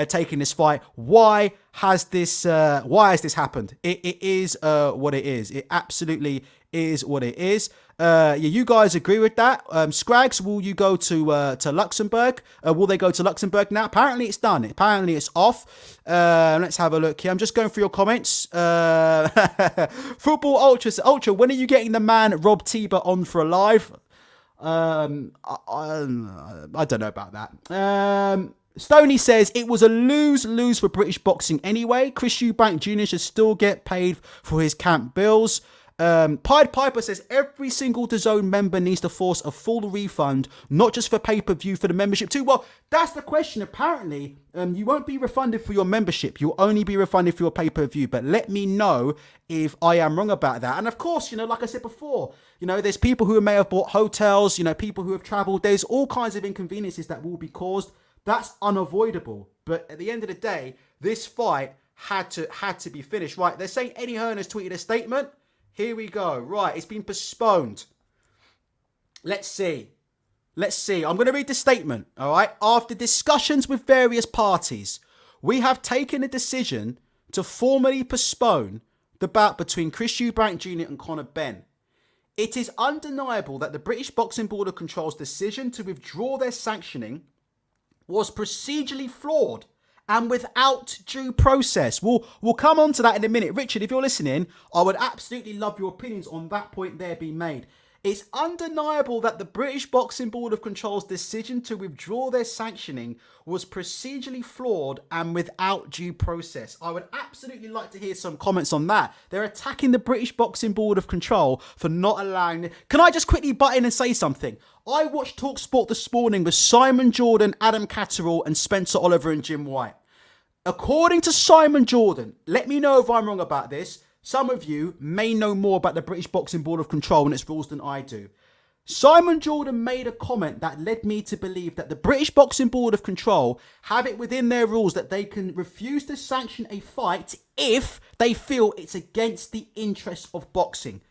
taking this fight. Why has this happened? It is what it is. It absolutely is what it is. You guys agree with that? Scrags, will you go to Luxembourg? Will they go to Luxembourg now? Apparently it's done. Apparently it's off. Let's have a look here. I'm just going through your comments. Football Ultra, when are you getting the man Rob Tiber on for a live? I don't know about that. Stoney says it was a lose-lose for British boxing anyway. Chris Eubank Jr. should still get paid for his camp bills. Pied Piper says every single DAZN member needs to force a full refund, not just for pay-per-view, for the membership too. Well, that's the question. Apparently, you won't be refunded for your membership. You'll only be refunded for your pay-per-view. But let me know if I am wrong about that. And of course, like I said before, there's people who may have bought hotels, people who have traveled. There's all kinds of inconveniences that will be caused. That's unavoidable. But at the end of the day, this fight had to be finished. Right, they're saying Eddie Hearn has tweeted a statement. Here we go. Right, it's been postponed. Let's see. I'm going to read the statement, all right? After discussions with various parties, we have taken a decision to formally postpone the bout between Chris Eubank Jr. and Conor Benn. It is undeniable that the British Boxing Board of Control's decision to withdraw their sanctioning was procedurally flawed and without due process. We'll come on to that in a minute. Richard, if you're listening, I would absolutely love your opinions on that point there being made. It's undeniable that the British Boxing Board of Control's decision to withdraw their sanctioning was procedurally flawed and without due process. I would absolutely like to hear some comments on that. They're attacking the British Boxing Board of Control for not allowing... Can I just quickly butt in and say something? I watched TalkSport this morning with Simon Jordan, Adam Catterall and Spencer Oliver and Jim White. According to Simon Jordan, let me know if I'm wrong about this. Some of you may know more about the British Boxing Board of Control and its rules than I do. Simon Jordan made a comment that led me to believe that the British Boxing Board of Control have it within their rules that they can refuse to sanction a fight if they feel it's against the interest of boxing.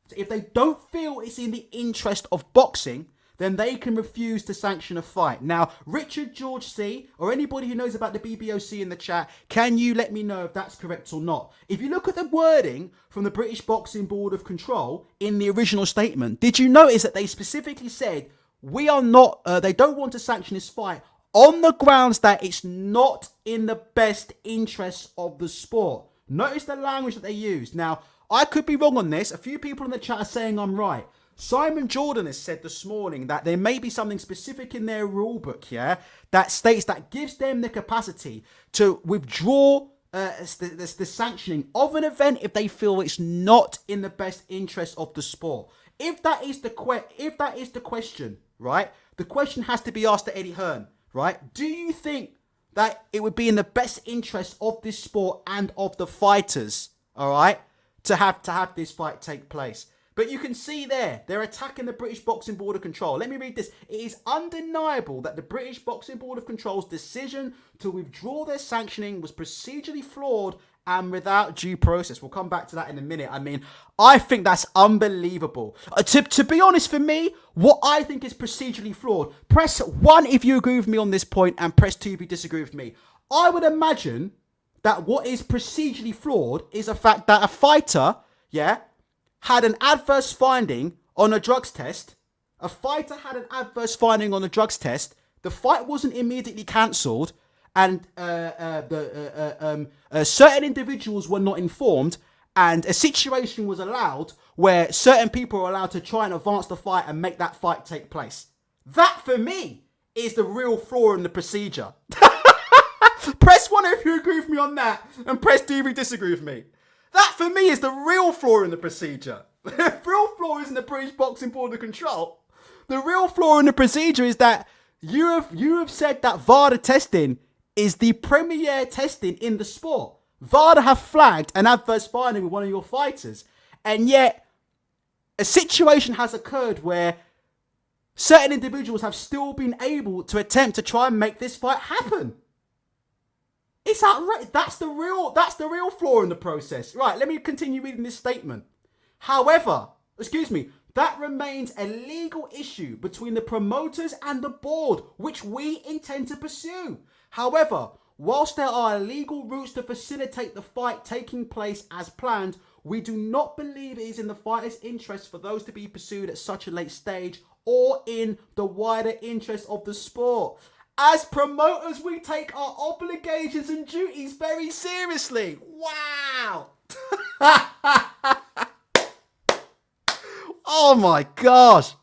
So if they don't feel it's in the interest of boxing, then they can refuse to sanction a fight. Now, Richard George C, or anybody who knows about the BBOC in the chat, can you let me know if that's correct or not? If you look at the wording from the British Boxing Board of Control in the original statement, did you notice that they specifically said, they don't want to sanction this fight on the grounds that it's not in the best interests of the sport? Notice the language that they used. Now, I could be wrong on this. A few people in the chat are saying I'm right. Simon Jordan has said this morning that there may be something specific in their rule book here that states that gives them the capacity to withdraw the sanctioning of an event if they feel it's not in the best interest of the sport. If that is the question, right? The question has to be asked to Eddie Hearn, right? Do you think that it would be in the best interest of this sport and of the fighters, all right, to have this fight take place? But you can see there, they're attacking the British Boxing Board of Control. Let me read this. It is undeniable that the British Boxing Board of Control's decision to withdraw their sanctioning was procedurally flawed and without due process. We'll come back to that in a minute. I mean, I think that's unbelievable. To be honest, for me, what I think is procedurally flawed, press 1 if you agree with me on this point and press 2 if you disagree with me. I would imagine that what is procedurally flawed is the fact that a fighter, had an adverse finding on a drugs test. A fighter had an adverse finding on a drugs test. The fight wasn't immediately cancelled, and certain individuals were not informed, and a situation was allowed where certain people are allowed to try and advance the fight and make that fight take place. That, for me, is the real flaw in the procedure. Press 1 if you agree with me on that, and press 2 if you disagree with me. That for me is the real flaw in the procedure. The real flaw isn't the British Boxing Board of Control. The real flaw in the procedure is that you have said that VADA testing is the premier testing in the sport. VADA have flagged an adverse finding with one of your fighters, and yet a situation has occurred where certain individuals have still been able to attempt to try and make this fight happen. It's outrageous. That's the real flaw in the process. Right, let me continue reading this statement. However, that remains a legal issue between the promoters and the board, which we intend to pursue. However, whilst there are legal routes to facilitate the fight taking place as planned, we do not believe it is in the fighter's interest for those to be pursued at such a late stage or in the wider interest of the sport. As promoters, we take our obligations and duties very seriously. Wow. Oh my gosh.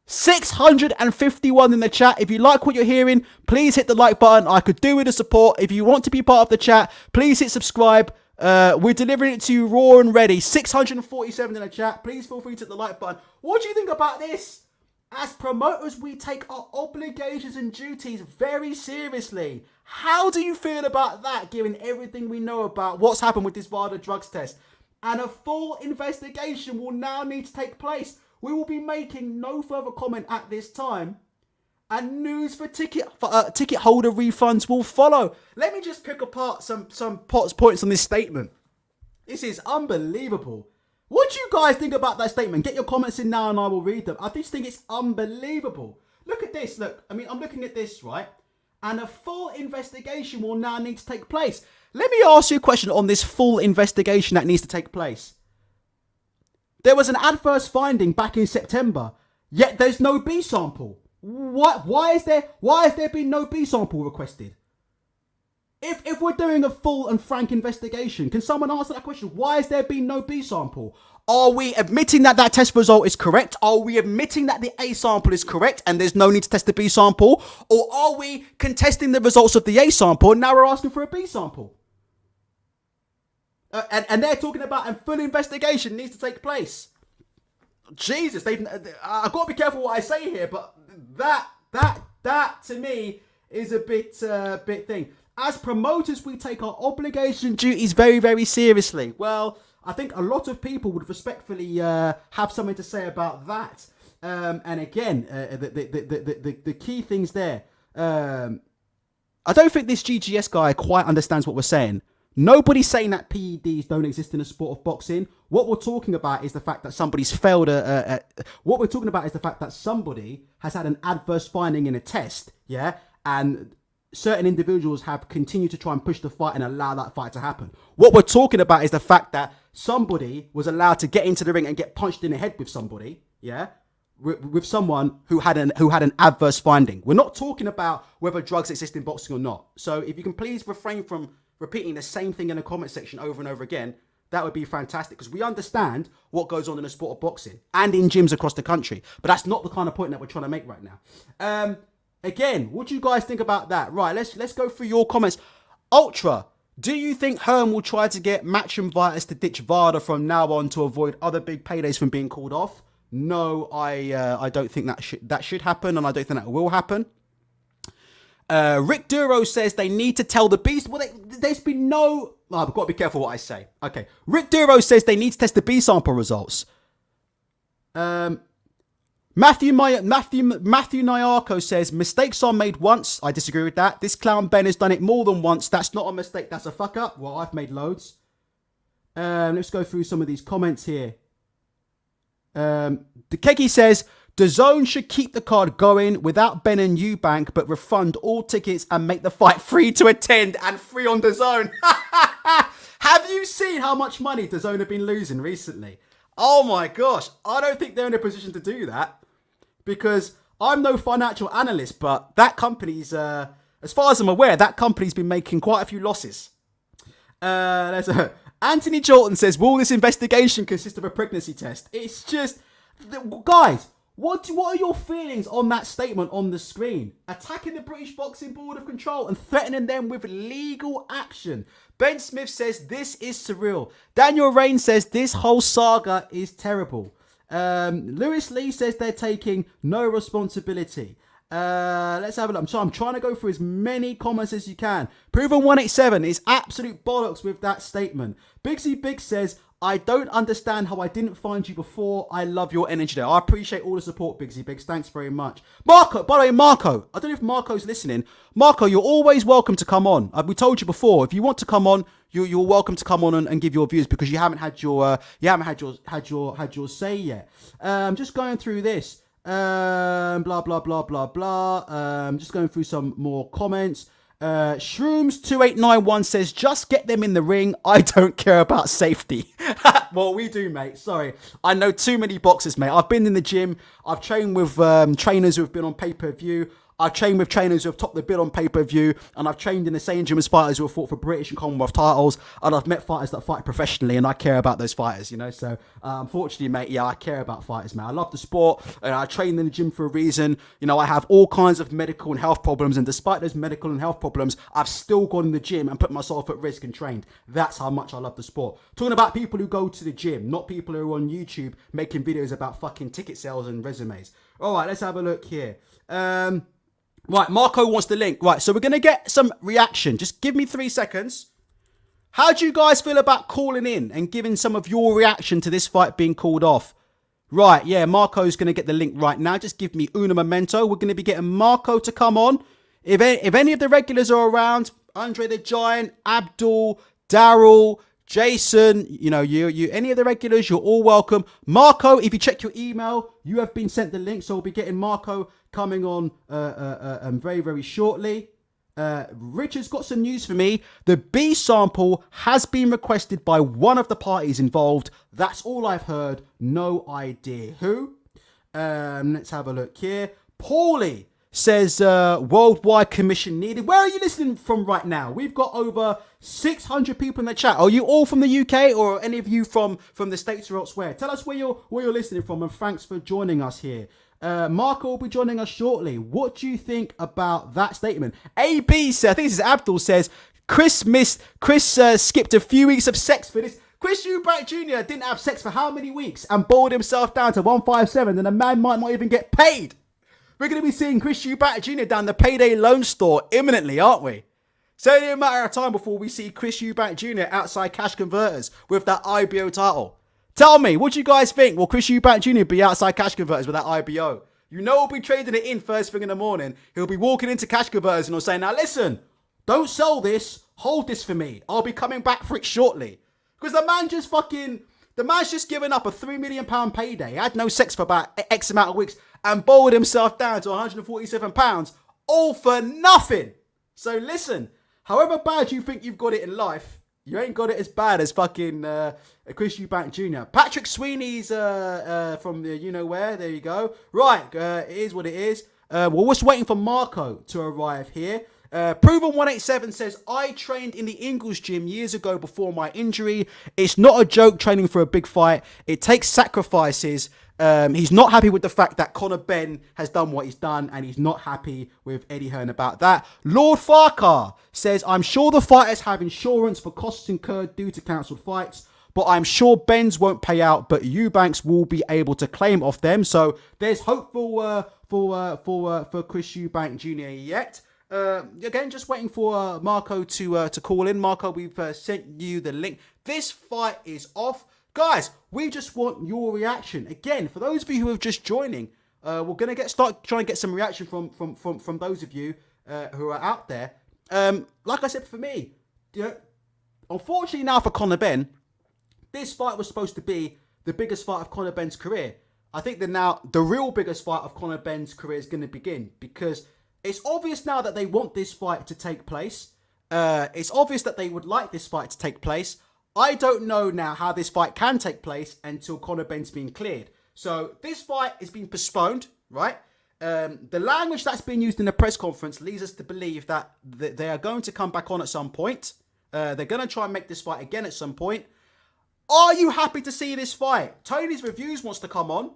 651 in the chat. If you like what you're hearing, please hit the like button. I could do with the support. If you want to be part of the chat, please hit subscribe. We're delivering it to you raw and ready. 647 in the chat. Please feel free to hit the like button. What do you think about this? As promoters, we take our obligations and duties very seriously. How do you feel about that, given everything we know about what's happened with this VADA drugs test? And a full investigation will now need to take place. We will be making no further comment at this time. And news for ticket holder refunds will follow. Let me just pick apart some points on this statement. This is unbelievable. What do you guys think about that statement? Get your comments in now and I will read them. I just think it's unbelievable. Look at this. Look, I mean, I'm looking at this, right? And a full investigation will now need to take place. Let me ask you a question on this full investigation that needs to take place. There was an adverse finding back in September, yet there's no B sample. Why is there been no B sample requested? If we're doing a full and frank investigation, can someone answer that question? Why has there been no B sample? Are we admitting that that test result is correct? Are we admitting that the A sample is correct and there's no need to test the B sample? Or are we contesting the results of the A sample and now we're asking for a B sample? And they're talking about a full investigation needs to take place. Jesus, I've got to be careful what I say here, but that to me is a bit thing. As promoters, we take our obligation and duties very, very seriously. Well, I think a lot of people would respectfully have something to say about that. And again, the key things there. I don't think this GGS guy quite understands what we're saying. Nobody's saying that PEDs don't exist in the sport of boxing. What we're talking about is the fact that somebody's failed. What we're talking about is the fact that somebody has had an adverse finding in a test, yeah, and certain individuals have continued to try and push the fight and allow that fight to happen. What we're talking about is the fact that somebody was allowed to get into the ring and get punched in the head with somebody, yeah, with someone who had an adverse finding. We're not talking about whether drugs exist in boxing or not. So if you can please refrain from repeating the same thing in the comment section over and over again, that would be fantastic, because we understand what goes on in the sport of boxing and in gyms across the country. But that's not the kind of point that we're trying to make right now. Again, what do you guys think about that? Right, let's go through your comments. Ultra, do you think Hearn will try to get Matchroom fighters to ditch VADA from now on to avoid other big paydays from being called off? No, I don't think that should happen, and I don't think that will happen. Rick Duro says they need to tell the beast. Well, there's been no... Oh, I've got to be careful what I say. Okay. Rick Duro says they need to test the B sample results. Matthew Nyarko says mistakes are made once. I disagree with that. This clown Ben has done it more than once. That's not a mistake. That's a fuck up. Well, I've made loads. Let's go through some of these comments here. The Keggy says DAZN should keep the card going without Benn and Eubank, but refund all tickets and make the fight free to attend and free on DAZN. Have you seen how much money DAZN have been losing recently? Oh my gosh, I don't think they're in a position to do that, because I'm no financial analyst, but that company's, as far as I'm aware, that company's been making quite a few losses. Anthony Jordan says, will this investigation consist of a pregnancy test? It's just, guys, What are your feelings on that statement on the screen? Attacking the British Boxing Board of Control and threatening them with legal action. Ben Smith says this is surreal. Daniel Rain says this whole saga is terrible. Lewis Lee says they're taking no responsibility. Let's have a look. I'm trying to go through as many comments as you can. Proven187 is absolute bollocks with that statement. Bigsy Big says, I don't understand how I didn't find you before. I love your energy there. I appreciate all the support, Bigsy Biggs. Thanks very much. Marco, by the way, Marco, I don't know if Marco's listening. Marco, you're always welcome to come on. We told you before, if you want to come on, you're welcome to come on and give your views because you haven't had your say yet. Just going through this. Blah blah blah blah blah. Just going through some more comments. Shrooms2891 says, just get them in the ring. I don't care about safety. Well, we do, mate. Sorry. I know too many boxers, mate. I've been in the gym. I've trained with trainers who have been on pay-per-view. I've trained with trainers who have topped the bill on pay-per-view, and I've trained in the same gym as fighters who have fought for British and Commonwealth titles, and I've met fighters that fight professionally, and I care about those fighters, you know. So, unfortunately, mate, yeah, I care about fighters, man. I love the sport, and I train in the gym for a reason. You know, I have all kinds of medical and health problems, and despite those medical and health problems, I've still gone in the gym and put myself at risk and trained. That's how much I love the sport. Talking about people who go to the gym, not people who are on YouTube making videos about fucking ticket sales and resumes. All right, let's have a look here. Right, Marco wants the link. Right, so we're going to get some reaction. Just give me 3 seconds. How do you guys feel about calling in and giving some of your reaction to this fight being called off? Right, yeah, Marco's going to get the link right now. Just give me una memento. We're going to be getting Marco to come on. If any of the regulars are around, Andre the Giant, Abdul, Daryl, Jason, you know, you any of the regulars, you're all welcome. Marco, if you check your email, you have been sent the link. So we'll be getting Marco coming on very, very shortly. Richard's got some news for me. The B sample has been requested by one of the parties involved. That's all I've heard. No idea who. Let's have a look here. Paulie says worldwide commission needed. Where are you listening from right now? We've got over 600 people in the chat. Are you all from the UK or any of you from the States or elsewhere? Tell us where you're listening from, and thanks for joining us here. Marco will be joining us shortly. What do you think about that statement? AB says, I think this is Abdul, says, Chris skipped a few weeks of sex for this. Chris Eubank Jr. didn't have sex for how many weeks and boiled himself down to 157, and the man might not even get paid. We're going to be seeing Chris Eubank Jr. down the Payday Loan Store imminently, aren't we? It's only a matter of time before we see Chris Eubank Jr. outside Cash Converters with that IBO title. Tell me, what do you guys think? Will Chris Eubank Jr. be outside Cash Converters with that IBO? You know he'll be trading it in first thing in the morning. He'll be walking into Cash Converters and he'll say, now listen, don't sell this. Hold this for me. I'll be coming back for it shortly. Because the man's just given up a £3 million payday. He had no sex for about X amount of weeks and boiled himself down to £147, all for nothing. So listen, however bad you think you've got it in life, you ain't got it as bad as fucking Chris Eubank Jr. Patrick Sweeney's from the you-know-where. There you go. Right, it is what it is. We're just waiting for Marco to arrive here. Proven187 says, I trained in the Ingles gym years ago before my injury. It's not a joke training for a big fight. It takes sacrifices. He's not happy with the fact that Conor Benn has done what he's done, and he's not happy with Eddie Hearn about that. Lord Farquhar says, I'm sure the fighters have insurance for costs incurred due to cancelled fights, but I'm sure Ben's won't pay out, but Eubanks will be able to claim off them. So there's hope for Chris Eubank Jr. yet. Again, just waiting for Marco to call in. Marco, we've sent you the link. This fight is off. Guys, we just want your reaction. Again, for those of you who are just joining, we're going to start trying to get some reaction from those of you who are out there. Like I said, for me, unfortunately now for Conor Benn, this fight was supposed to be the biggest fight of Conor Benn's career. I think that now the real biggest fight of Conor Benn's career is going to begin, because it's obvious now that they want this fight to take place. It's obvious that they would like this fight to take place. I don't know now how this fight can take place until Conor Benn's been cleared. So this fight is being postponed, right? The language that's been used in the press conference leads us to believe that they are going to come back on at some point. They're going to try and make this fight again at some point. Are you happy to see this fight? Tony's Reviews wants to come on.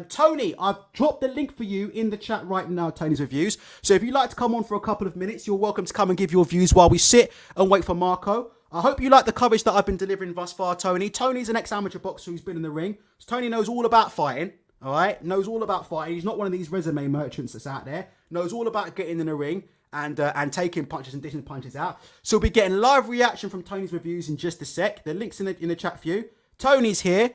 Tony, I've dropped the link for you in the chat right now, Tony's Reviews. So if you'd like to come on for a couple of minutes, you're welcome to come and give your views while we sit and wait for Marco. I hope you like the coverage that I've been delivering thus far, Tony. Tony's an ex-amateur boxer who's been in the ring. So Tony knows all about fighting, all right? Knows all about fighting. He's not one of these resume merchants that's out there. Knows all about getting in the ring and taking punches and dishing punches out. So we'll be getting live reaction from Tony's Reviews in just a sec. The link's in the chat for you. Tony's here.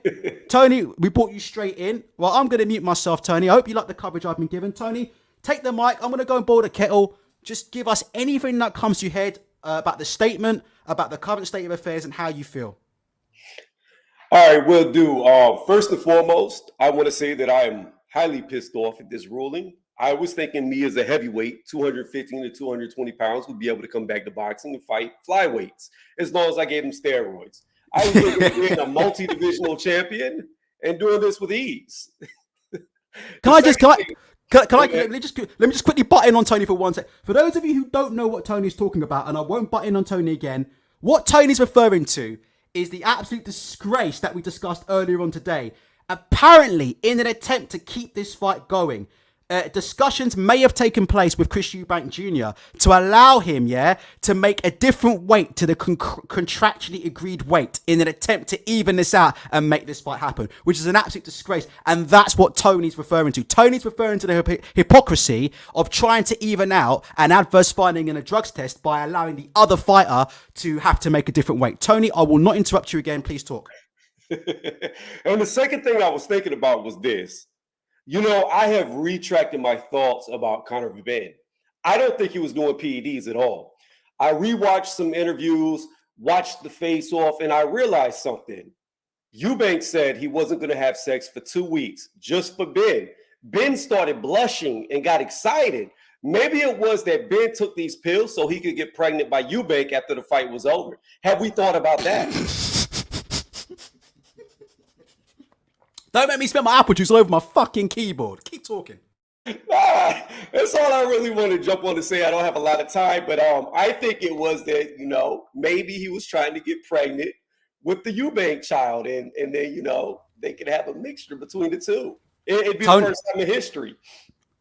Tony, we brought you straight in. Well, I'm going to mute myself, Tony. I hope you like the coverage I've been given. Tony, take the mic. I'm going to go and boil the kettle. Just give us anything that comes to your head about the statement, about the current state of affairs and how you feel. All right, will do. First and foremost, I want to say that I am highly pissed off at this ruling. I was thinking me as a heavyweight, 215 to 220 pounds, would be able to come back to boxing and fight flyweights as long as I gave them steroids. I was looking at being a multi-divisional champion and doing this with ease. Let me just quickly butt in on Tony for 1 sec. For those of you who don't know what Tony's talking about, and I won't butt in on Tony again, what Tony's referring to is the absolute disgrace that we discussed earlier on today. Apparently, in an attempt to keep this fight going, discussions may have taken place with Chris Eubank Jr. to allow him, to make a different weight to the contractually agreed weight in an attempt to even this out and make this fight happen, which is an absolute disgrace. And that's what Tony's referring to. Tony's referring to the hypocrisy of trying to even out an adverse finding in a drugs test by allowing the other fighter to have to make a different weight. Tony, I will not interrupt you again. Please talk. And the second thing I was thinking about was this. You know, I have retracted my thoughts about Conor Benn. I don't think he was doing PEDs at all. I rewatched some interviews, watched the face-off, and I realized something. Eubank said he wasn't going to have sex for 2 weeks just for Benn. Benn started blushing and got excited. Maybe it was that Benn took these pills so he could get pregnant by Eubank after the fight was over. Have we thought about that? Don't make me spill my apple juice all over my fucking keyboard. Keep talking. That's all I really want to jump on to say. I don't have a lot of time, but I think it was that, maybe he was trying to get pregnant with the Eubank child, and then, they could have a mixture between the two. It'd be Tony, the first time in history.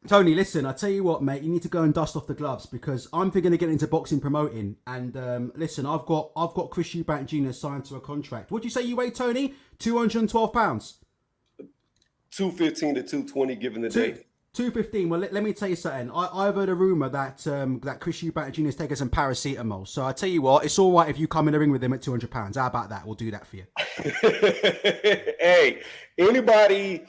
Tony, listen, I tell you what, mate, you need to go and dust off the gloves because I'm thinking of getting into boxing promoting. And listen, I've got Chris Eubank Jr. signed to a contract. What did you say you weigh, Tony? 212 pounds. 215 to 220 given the day. 215. Well, let me tell you something. I've heard a rumor that that Chris Eubank Jr. is taking some paracetamol. So I tell you what, it's all right if you come in the ring with him at 200 pounds. How about that? We'll do that for you. Hey, anybody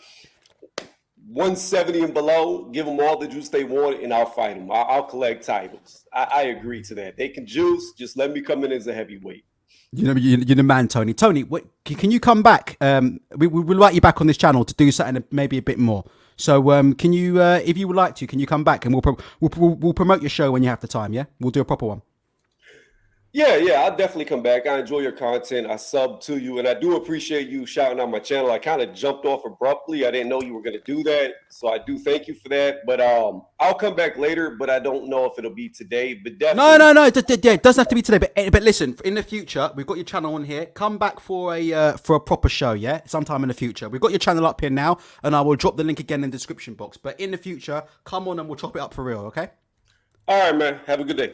170 and below, give them all the juice they want, and I'll fight them. I'll collect titles. I agree to that. They can juice. Just let me come in as a heavyweight. You're the man, Tony. Tony, can you come back? We'll invite you back on this channel to do something maybe a bit more. So can you, if you would like to, can you come back and we'll promote your show when you have the time, yeah? We'll do a proper one. Yeah, I'll definitely come back. I enjoy your content. I sub to you, and I do appreciate you shouting out my channel. I kind of jumped off abruptly. I didn't know you were going to do that, so I do thank you for that. But I'll come back later, but I don't know if it'll be today. But definitely, no, it doesn't have to be today. But listen, in the future, we've got your channel on here. Come back for a proper show, yeah, sometime in the future. We've got your channel up here now, and I will drop the link again in the description box. But in the future, come on and we'll chop it up for real, okay? All right, man. Have a good day.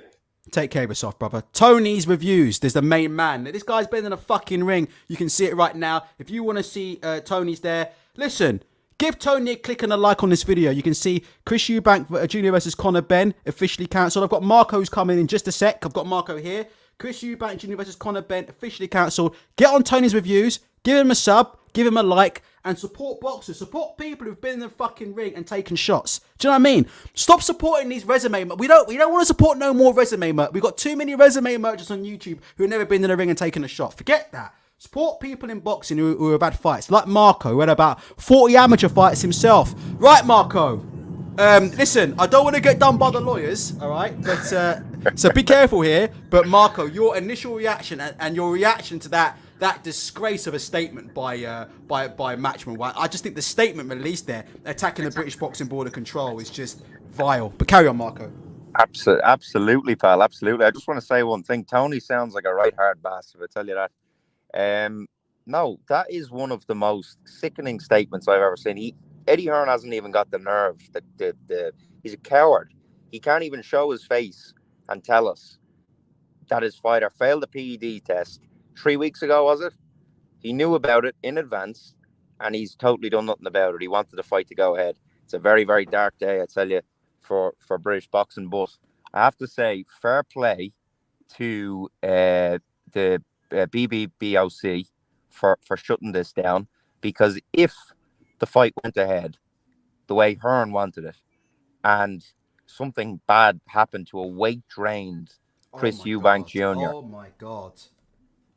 Take care of yourself, brother. Tony's Reviews. There's the main man. This guy's been in a fucking ring. You can see it right now. If you want to see Tony's there, listen, give Tony a click and a like on this video. You can see Chris Eubank Jr. versus Conor Benn officially cancelled. I've got Marco's coming in just a sec. I've got Marco here. Chris Eubank Jr. versus Conor Benn officially cancelled. Get on Tony's Reviews. Give him a sub. Give him a like. And support boxers. Support people who've been in the fucking ring and taken shots. Do you know what I mean? Stop supporting these resume. We don't want to support no more resume merch. We've got too many resume merchants on YouTube who have never been in the ring and taken a shot. Forget that. Support people in boxing who have had fights. Like Marco, who had about 40 amateur fights himself. Right, Marco? Listen, I don't want to get done by the lawyers, all right? But so be careful here. But Marco, your initial reaction and your reaction to that disgrace of a statement by Matchroom. I just think the statement released there, attacking the British Boxing Board of Control, is just vile. But carry on, Marco. Absolutely, pal. Absolutely. I just want to say one thing. Tony sounds like a right hard bastard, I tell you that. No, that is one of the most sickening statements I've ever seen. Eddie Hearn hasn't even got the nerve. He's a coward. He can't even show his face and tell us that his fighter failed the PED test 3 weeks ago, was it? He knew about it in advance, and he's totally done nothing about it. He wanted the fight to go ahead. It's a very, very dark day, I tell you, for British boxing. But I have to say, fair play to the BBBOC for shutting this down, because if the fight went ahead the way Hearn wanted it, and something bad happened to a weight-drained Chris Eubank Jr., oh my God,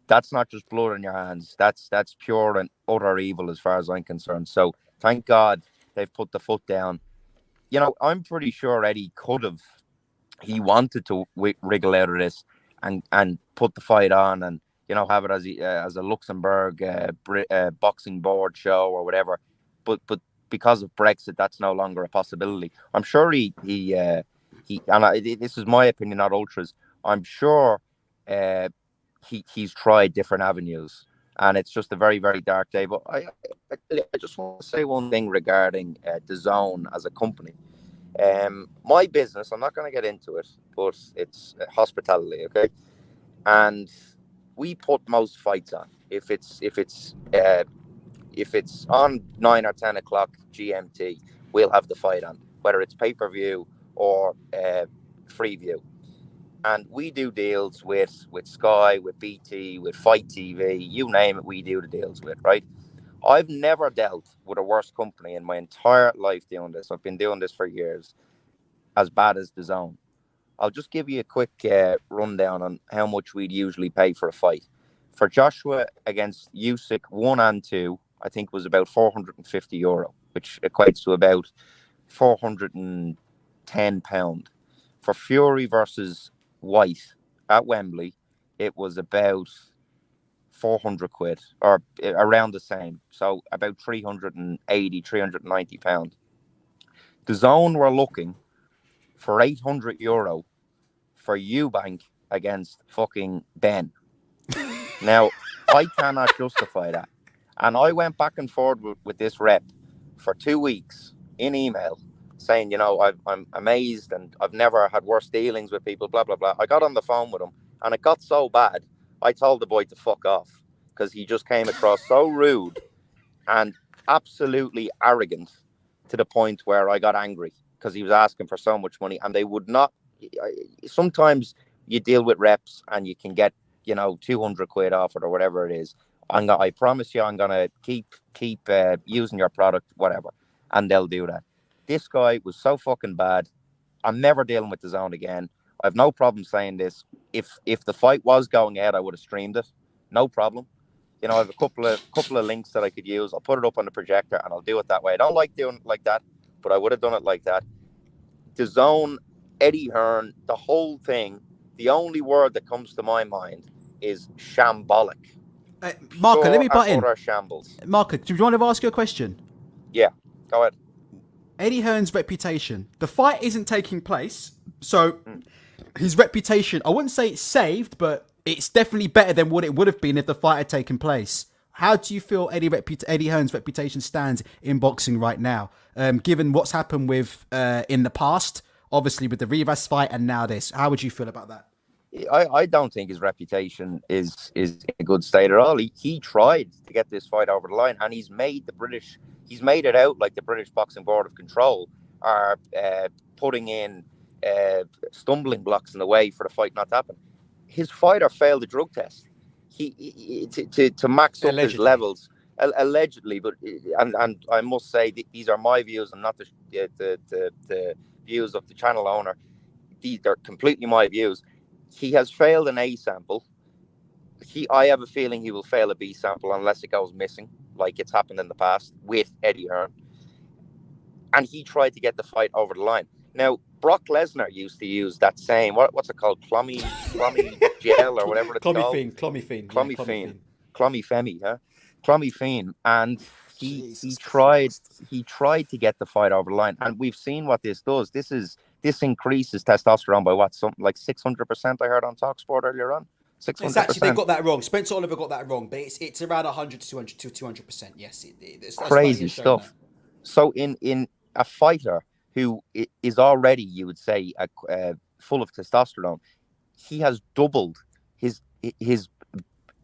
that's not just blood in your hands. That's pure and utter evil as far as I'm concerned. So thank God they've put the foot down. You know, I'm pretty sure Eddie could have. He wanted to wriggle out of this and put the fight on, and have it as a Luxembourg boxing board show or whatever. But because of Brexit, that's no longer a possibility. I'm sure he this is my opinion, not Ultra's. I'm sure he's tried different avenues, and it's just a very, very dark day. But I just want to say one thing regarding DAZN as a company. My business, I'm not going to get into it, but it's hospitality, okay? And we put most fights on. If it's on 9 or 10 o'clock GMT, we'll have the fight on, whether it's pay-per-view or free view. And we do deals with Sky, with BT, with Fight TV, you name it, we do the deals with, right? I've never dealt with a worse company in my entire life doing this. I've been doing this for years, as bad as DAZN. I'll just give you a quick rundown on how much we'd usually pay for a fight. For Joshua against Usyk 1 and 2, I think was about €450, which equates to about £410. For Fury versus White at Wembley, it was about £400 or around the same. So about £390. DAZN were looking for €800 for Eubank against fucking Benn. Now, I cannot justify that. And I went back and forth with this rep for 2 weeks in email saying, I'm amazed and I've never had worse dealings with people, blah, blah, blah. I got on the phone with him and it got so bad, I told the boy to fuck off because he just came across so rude and absolutely arrogant to the point where I got angry because he was asking for so much money and they would not. Sometimes you deal with reps and you can get, £200 off it or whatever it is. I promise you, I'm gonna keep using your product, whatever, and they'll do that. This guy was so fucking bad. I'm never dealing with DAZN again. I have no problem saying this. If the fight was going out, I would have streamed it, no problem. I have a couple of links that I could use. I'll put it up on the projector and I'll do it that way. I don't like doing it like that, but I would have done it like that. DAZN, Eddie Hearn, the whole thing. The only word that comes to my mind is shambolic. Marco, let me butt in. Shambles. Marco, do you want to ask you a question? Yeah, go ahead. Eddie Hearn's reputation. The fight isn't taking place, so his reputation, I wouldn't say it's saved, but it's definitely better than what it would have been if the fight had taken place. How do you feel Eddie Hearn's reputation stands in boxing right now, given what's happened with in the past, obviously with the Rivas fight and now this? How would you feel about that? I don't think his reputation is in a good state at all. He tried to get this fight over the line, and he's made it out like the British Boxing Board of Control are putting in stumbling blocks in the way for the fight not to happen. His fighter failed the drug test. He to max up his levels allegedly, but and I must say these are my views and not the views of the channel owner. These are completely my views. He has failed an A sample. I have a feeling he will fail a B sample unless it goes missing, like it's happened in the past with Eddie Hearn. And he tried to get the fight over the line. Now, Brock Lesnar used to use that same, what's it called? Clommy gel or whatever it's called. Clomifene. And he tried to get the fight over the line. And we've seen what this does. This increases testosterone by something like 600%. I heard on TalkSport earlier on. 600%. It's actually, they got that wrong. Spencer Oliver got that wrong, but it's around 100 to 200%. Yes, it's crazy stuff. So in a fighter who is already, you would say, full of testosterone, he has doubled his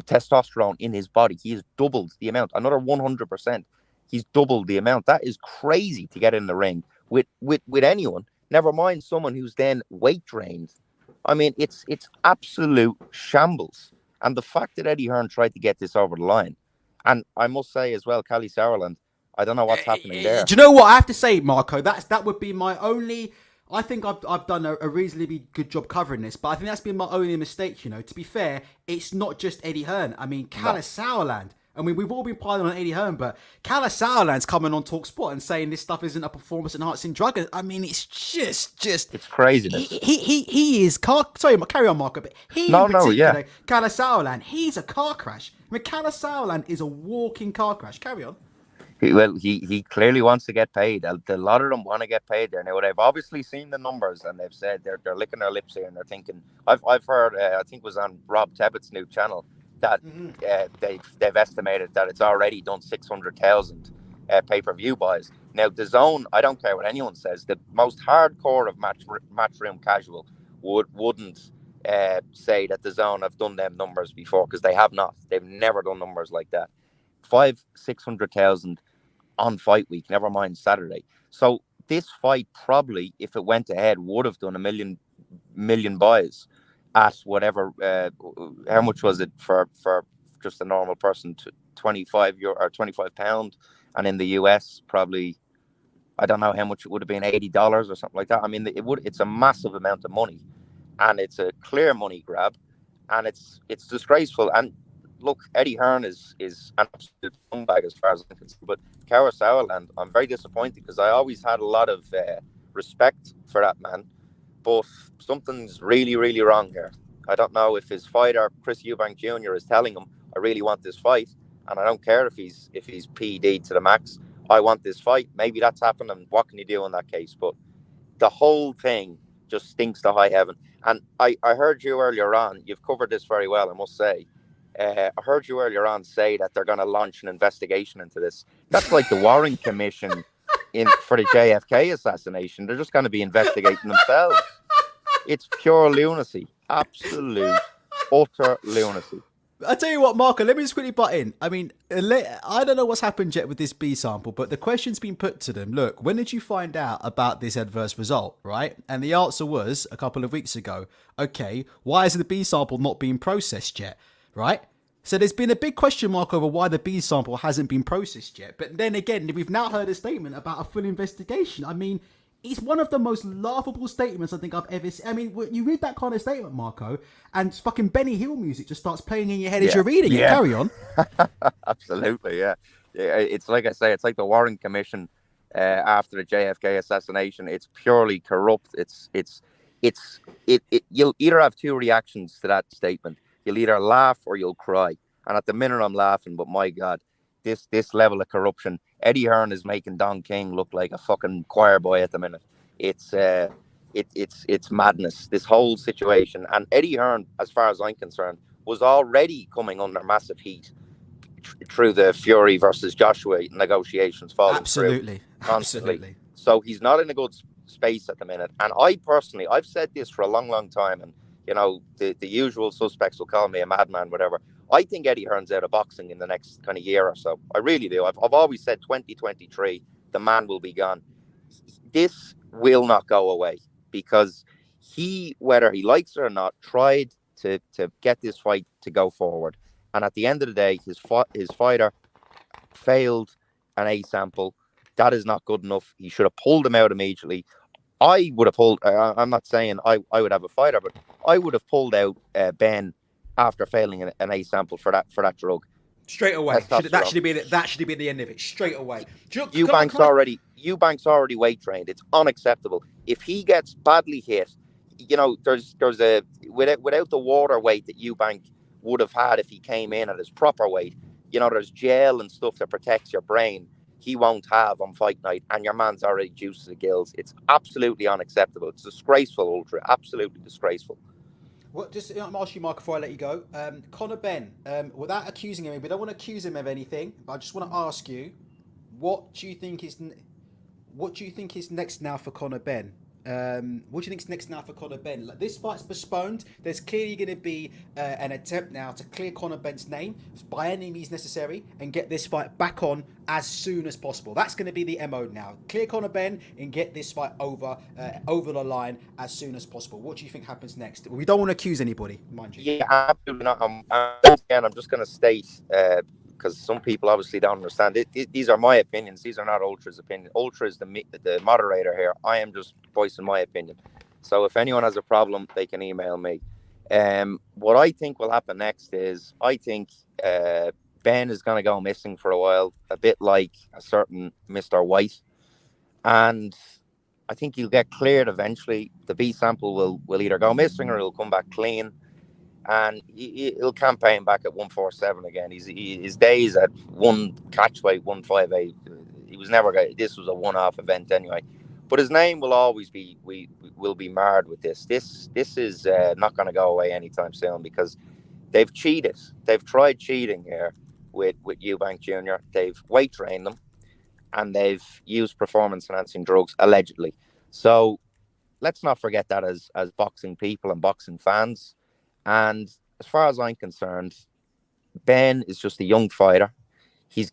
testosterone in his body. He has doubled the amount, another 100%. He's doubled the amount. That is crazy to get in the ring with anyone. Never mind someone who's then weight trained. I mean, it's absolute shambles. And the fact that Eddie Hearn tried to get this over the line, and I must say as well, Cali Sauerland, I don't know what's happening Do there. you know what I have to say, Marco? That would be my only. I think I've done a reasonably good job covering this, but I think that's been my only mistake. You know, to be fair, it's not just Eddie Hearn. I mean, Cali Sauerland. I mean, we've all been piling on Eddie Hearn, but Cali Sauerland's coming on TalkSport and saying this stuff isn't a performance-enhancing drug. I mean, it's just It's craziness. he is car. Sorry, carry on, Marco. But he No, in particular, yeah. Cali Sauerland, he's a car crash. I mean, Cali Sauerland is a walking car crash. Carry on. He clearly wants to get paid. A lot of them want to get paid there. Now they've obviously seen the numbers and they've said they're licking their lips here and they're thinking. I've heard. I think it was on Rob Tebbett's new channel that they've estimated that it's already done 600,000 pay-per-view buys. Now DAZN, I don't care what anyone says. The most hardcore of matchroom casual wouldn't say that DAZN have done them numbers before, because they have not. They've never done numbers like that. 600,000 on fight week, never mind Saturday. So this fight probably, if it went ahead, would have done a million buys at whatever. How much was it for just a normal person? To €25 or £25, and in the US probably, I don't know how much it would have been, $80 or something like that. I mean, it's a massive amount of money, and it's a clear money grab, and it's disgraceful. And look, Eddie Hearn is an absolute scumbag as far as I'm concerned. But Cali Sauerland, I'm very disappointed, because I always had a lot of respect for that man. But something's really, really wrong here. I don't know if his fighter, Chris Eubank Jr., is telling him, I really want this fight, and I don't care if he's PED to the max. I want this fight. Maybe that's happened, and what can you do in that case? But the whole thing just stinks to high heaven. And I heard you earlier on, you've covered this very well, I must say. I heard you earlier on say that they're going to launch an investigation into this. That's like the Warren Commission for the JFK assassination. They're just going to be investigating themselves. It's pure lunacy. Absolute, utter lunacy. I tell you what, Marco, let me just quickly butt in. I mean, I don't know what's happened yet with this B sample, but the question's been put to them. Look, when did you find out about this adverse result, right? And the answer was a couple of weeks ago. Okay, why is the B sample not being processed yet, right? So there's been a big question mark over why the B sample hasn't been processed yet. But then again, we've now heard a statement about a full investigation. I mean, it's one of the most laughable statements I think I've ever seen. I mean, you read that kind of statement, Marco, and fucking Benny Hill music just starts playing in your head as you're reading it. Carry on. Absolutely, yeah. It's like I say, it's like the Warren Commission after the JFK assassination. It's purely corrupt. You'll either have two reactions to that statement. You'll either laugh or you'll cry. And at the minute, I'm laughing, but my God, this level of corruption. Eddie Hearn is making Don King look like a fucking choir boy at the minute. It's madness, this whole situation. And Eddie Hearn, as far as I'm concerned, was already coming under massive heat through the Fury versus Joshua negotiations falling through constantly. Absolutely. So he's not in a good space at the minute. And I personally, I've said this for a long, long time, and you know, the usual suspects will call me a madman, whatever. I think Eddie Hearn's out of boxing in the next kind of year or so. I really do. I've always said 2023, the man will be gone. This will not go away, because he, whether he likes it or not, tried to get this fight to go forward. And at the end of the day, his fighter failed an A sample. That is not good enough. He should have pulled him out immediately. I would have pulled. I'm not saying I would have a fighter, but I would have pulled out Benn after failing an A sample for that drug. Straight away. That should be the end of it. Straight away. Eubank's already weight trained. It's unacceptable. If he gets badly hit, you know, there's a without the water weight that Eubank would have had if he came in at his proper weight. You know, there's gel and stuff that protects your brain. He won't have on fight night, and your man's already juiced to the gills. It's absolutely unacceptable. It's disgraceful, Ultra. Absolutely disgraceful. What? Just I'm asking you, Mark, before I let you go. Conor Benn, without accusing him, we don't want to accuse him of anything, but I just want to ask you, What do you think is next now for Conor Benn? What do you think is next now for Conor Benn? Like, this fight's postponed. There's clearly going to be an attempt now to clear Conor Benn's name by any means necessary and get this fight back on as soon as possible. That's going to be the MO now. Clear Conor Benn and get this fight over the line as soon as possible. What do you think happens next? We don't want to accuse anybody, mind you. Yeah, absolutely not. I'm just going to state, because some people obviously don't understand it. These are my opinions. These are not Ultra's opinion. Ultra is the moderator here. I am just voicing my opinion. So if anyone has a problem, they can email me. What I think will happen next is I think Benn is going to go missing for a while, a bit like a certain Mr. White. And I think he'll get cleared eventually. The B sample will either go missing or he'll come back clean. And he'll campaign back at 147 again. His days at one catchweight, 158. He was never going. This was a one-off event anyway. But his name will always be. Will be marred with this. This is not going to go away anytime soon because they've cheated. They've tried cheating here with Eubank Jr. They've weight trained them, and they've used performance-enhancing drugs allegedly. So let's not forget that as boxing people and boxing fans. And as far as I'm concerned, Benn is just a young fighter. If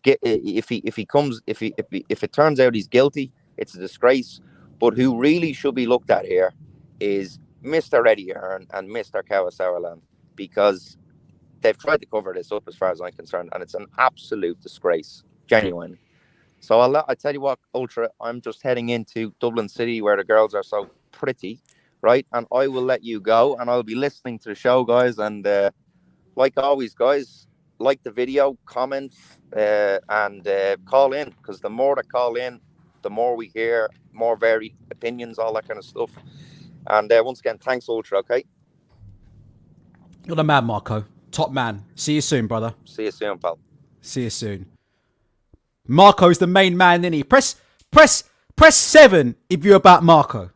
it turns out he's guilty, it's a disgrace. But who really should be looked at here is Mr. Eddie Hearn and Mr. Kawasawalan, because they've tried to cover this up as far as I'm concerned, and it's an absolute disgrace, genuine. So I tell you what, Ultra, I'm just heading into Dublin City where the girls are so pretty. Right, and I will let you go, and I'll be listening to the show, guys. And like always, guys, like the video, comment, and call in, because the more that call in, the more we hear, more varied opinions, all that kind of stuff. And once again, thanks, Ultra. Okay, you're the man, Marco. Top man. See you soon, brother. See you soon, pal. See you soon. Marco's the main man, isn't he? Press 7 if you're about Marco.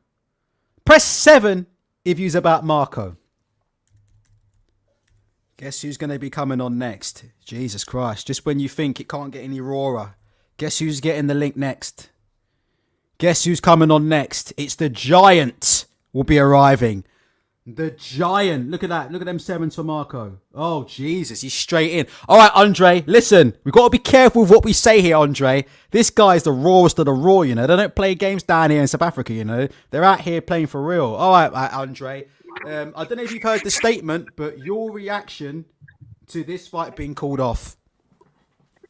Press 7 if you's about Marco. Guess who's going to be coming on next? Jesus Christ. Just when you think it can't get any rawer. Guess who's getting the link next? Guess who's coming on next? It's the Giant will be arriving. The Giant. Look at that. Look at them 7s for Marco. Oh, Jesus. He's straight in. All right, Andre. Listen. We've got to be careful with what we say here, Andre. This guy's the rawest of the raw, you know. They don't play games down here in South Africa, you know. They're out here playing for real. All right, Andre. I don't know if you've heard the statement, but your reaction to this fight being called off.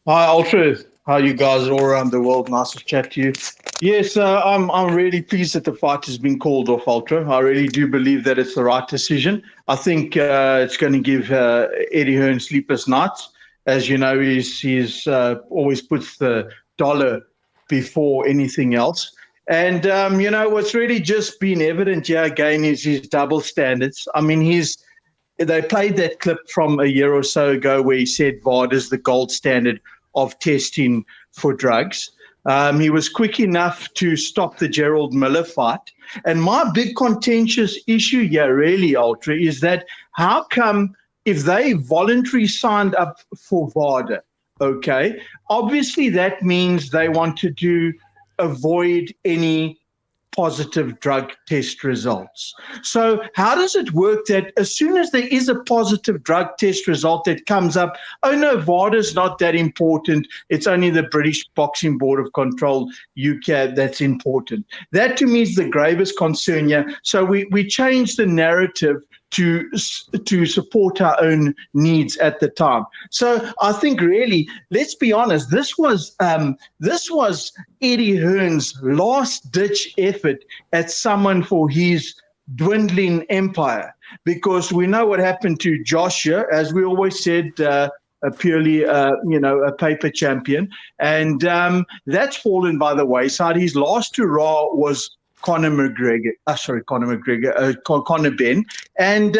Hi, Ultra. How you guys all around the world? Nice to chat to you. Yes, I'm really pleased that the fight has been called off, Ultra. I really do believe that it's the right decision. I think it's going to give Eddie Hearn sleepless nights. As you know, he's always puts the dollar before anything else. And, what's really just been evident here again is his double standards. I mean, they played that clip from a year or so ago where he said VAD is the gold standard of testing for drugs. He was quick enough to stop the Gerald Miller fight. And my big contentious issue here really, Ultra, is that how come if they voluntarily signed up for VADA, okay, obviously that means they want to avoid any positive drug test results. So how does it work that as soon as there is a positive drug test result that comes up, oh no, VADA is not that important. It's only the British Boxing Board of Control, UK, that's important. That to me is the gravest concern here. So we change the narrative to support our own needs at the time. So I think really, let's be honest, this was Eddie Hearn's last-ditch effort at someone for his dwindling empire, because we know what happened to Joshua, as we always said, purely a paper champion, and that's fallen by the wayside. His last hurrah was Conor Benn. And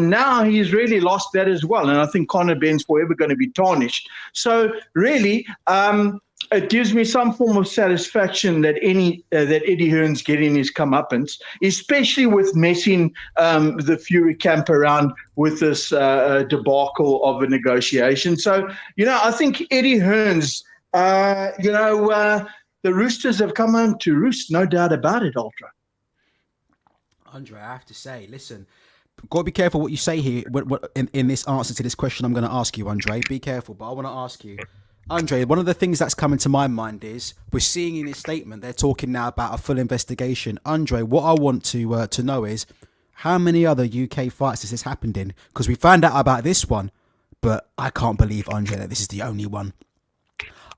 now he's really lost that as well. And I think Conor Benn's forever going to be tarnished. So really, it gives me some form of satisfaction that Eddie Hearn's getting his comeuppance, especially with messing the Fury camp around with this debacle of a negotiation. So, I think Eddie Hearn's The Roosters have come home to roost, no doubt about it, Ultra. Andre, I have to say, listen, got to be careful what you say here in this answer to this question I'm going to ask you, Andre. Be careful, but I want to ask you, Andre, one of the things that's coming to my mind is we're seeing in his statement, they're talking now about a full investigation. Andre, what I want to know is how many other UK fights has this happened in? Because we found out about this one, but I can't believe, Andre, that this is the only one.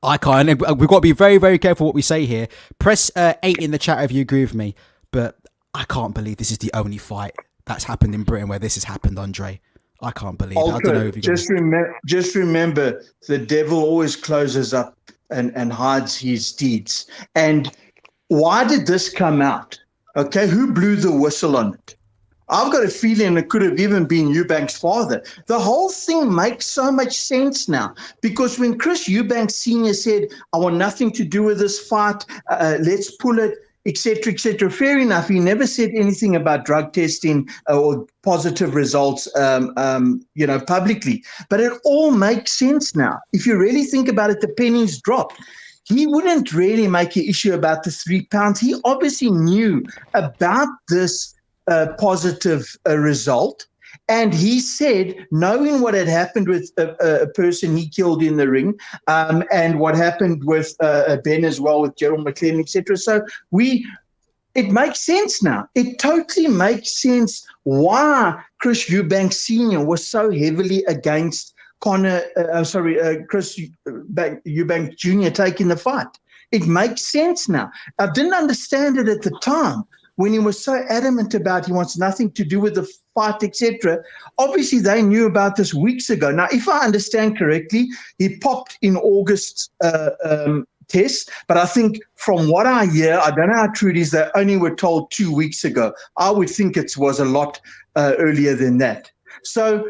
I can't. We've got to be very, very careful what we say here. Press 8 in the chat if you agree with me. But I can't believe this is the only fight that's happened in Britain where this has happened, Andre. I can't believe it. I don't know if you just remember, the devil always closes up and hides his deeds. And why did this come out? Okay, who blew the whistle on it? I've got a feeling it could have even been Eubank's father. The whole thing makes so much sense now, because when Chris Eubank Sr. said, I want nothing to do with this fight, let's pull it, etc., etc., fair enough. He never said anything about drug testing or positive results, publicly. But it all makes sense now. If you really think about it, the pennies dropped. He wouldn't really make an issue about the £3. He obviously knew about this positive result, and he said, knowing what had happened with a person he killed in the ring, and what happened with Benn as well, with Gerald McLean, etc. So it makes sense now. It totally makes sense why Chris Eubank Sr. was so heavily against Chris Eubank Jr. taking the fight. It makes sense now. I didn't understand it at the time, when he was so adamant about he wants nothing to do with the fight, etc. Obviously, they knew about this weeks ago. Now, if I understand correctly, he popped in August test, but I think from what I hear, I don't know how true it is, they only were told 2 weeks ago. I would think it was a lot earlier than that. So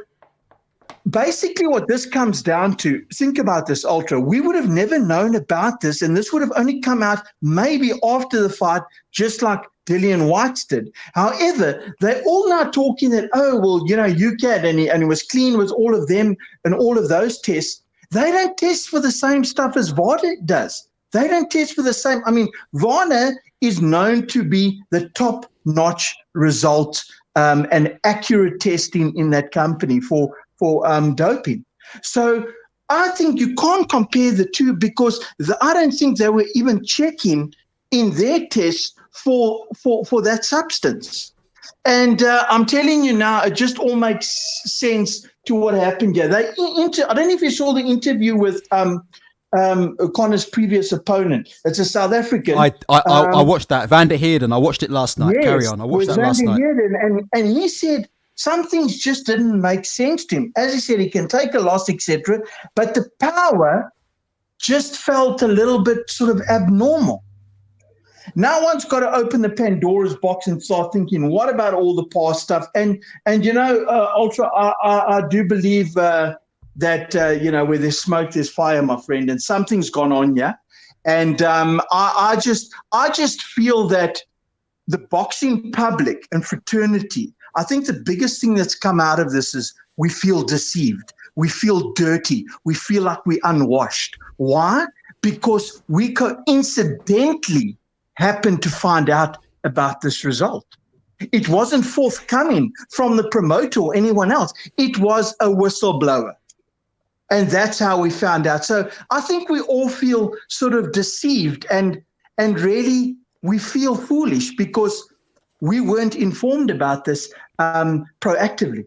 basically what this comes down to, think about this, Ultra, we would have never known about this, and this would have only come out maybe after the fight, just like Dillian White's did. However, they're all now talking that, UCAD, and he was clean with all of them and all of those tests. They don't test for the same stuff as Vada does. They don't test for the same. I mean, Vada is known to be the top-notch result and accurate testing in that company for doping. So I think you can't compare the two, because I don't think they were even checking in their tests for that substance. And I'm telling you now, it just all makes sense to what happened here. I don't know if you saw the interview with Connor's previous opponent. It's a South African. I watched that. Van der Heerden. I watched it last night. Yes, carry on. I watched that last night. And he said some things just didn't make sense to him. As he said, he can take a loss, etc. But the power just felt a little bit sort of abnormal. Now one's got to open the Pandora's box and start thinking, what about all the past stuff? And Ultra, I do believe that, where there's smoke, there's fire, my friend, and something's gone on here. And I just feel that the boxing public and fraternity, I think the biggest thing that's come out of this is we feel deceived. We feel dirty. We feel like we're unwashed. Why? Because we coincidentally happened to find out about this result. It wasn't forthcoming from the promoter or anyone else. It was a whistleblower. And that's how we found out. So I think we all feel sort of deceived, and really we feel foolish because we weren't informed about this proactively.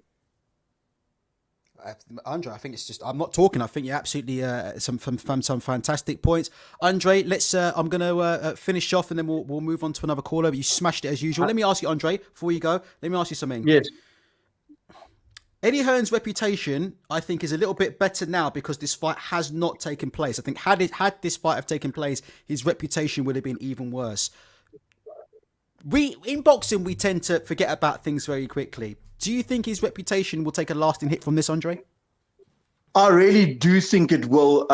Andre, I think it's just, I'm not talking. I think you're absolutely some fantastic points. Andre, let's. I'm going to finish off, and then we'll move on to another caller. You smashed it as usual. Let me ask you, Andre, before you go. Let me ask you something. Yes. Eddie Hearn's reputation, I think, is a little bit better now because this fight has not taken place. I think had this fight have taken place, his reputation would have been even worse. In boxing, we tend to forget about things very quickly. Do you think his reputation will take a lasting hit from this, Andre? I really do think it will,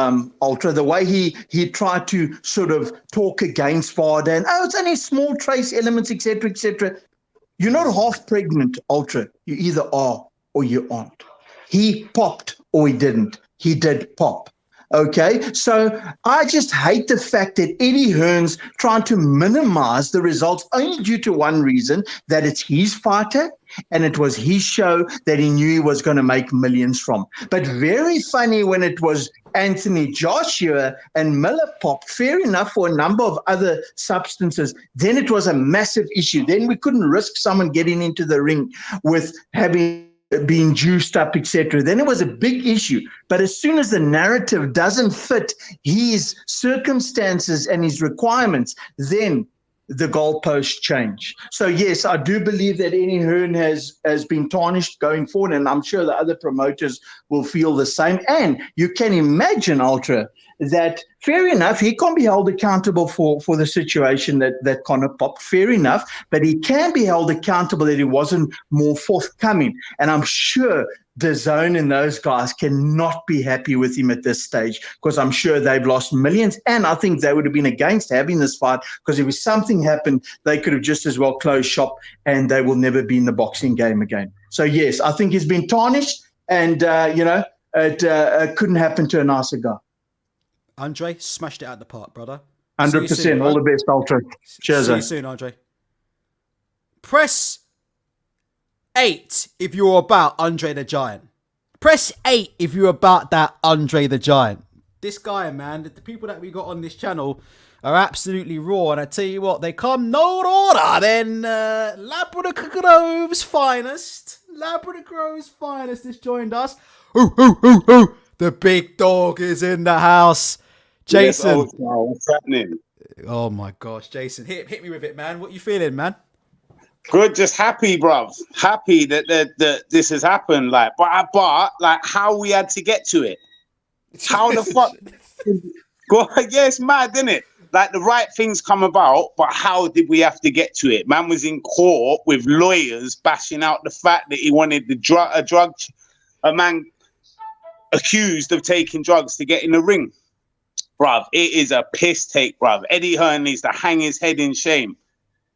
Ultra. The way he tried to sort of talk against Vada and, it's only small trace elements, etc., etc. You're not half pregnant, Ultra. You either are or you aren't. He popped or he didn't. He did pop. Okay, so I just hate the fact that Eddie Hearn's trying to minimize the results only due to one reason, that it's his fighter and it was his show that he knew he was going to make millions from. But very funny when it was Anthony Joshua and Miller Pop, fair enough for a number of other substances. Then it was a massive issue. Then we couldn't risk someone getting into the ring with being juiced up, etc. Then it was a big issue. But as soon as the narrative doesn't fit his circumstances and his requirements, then the goalposts change. So yes, I do believe that Eddie Hearn has been tarnished going forward, and I'm sure the other promoters will feel the same. And you can imagine, Ultra, that fair enough, he can't be held accountable for the situation that Connor popped, fair enough, but he can be held accountable that he wasn't more forthcoming. And I'm sure DAZN and those guys cannot be happy with him at this stage, because I'm sure they've lost millions, and I think they would have been against having this fight, because if something happened, they could have just as well closed shop and they will never be in the boxing game again. So yes, I think he's been tarnished, and it couldn't happen to a nicer guy. Andre, smashed it out the park, brother. 100%. All the best, Ultra. Cheers. See you soon, Andre. Press 8 if you're about Andre the Giant. Press 8 if you're about that Andre the Giant. This guy, man, the people that we got on this channel are absolutely raw. And I tell you what, they come no order than Labrador Grove's finest. Labrador Grove's finest has joined us. Ooh. The big dog is in the house. Jason. Yes, what's happening? Oh my gosh, Jason, hit me with it, man. What you feeling, man? Good, just happy, bruv. Happy that this has happened. Like, but like how we had to get to it. How the fuck? Yeah, it's mad, isn't it? Like the right things come about, but how did we have to get to it? Man was in court with lawyers bashing out the fact that he wanted a man accused of taking drugs to get in the ring. Bruv, it is a piss take, bruv. Eddie Hearn needs to hang his head in shame.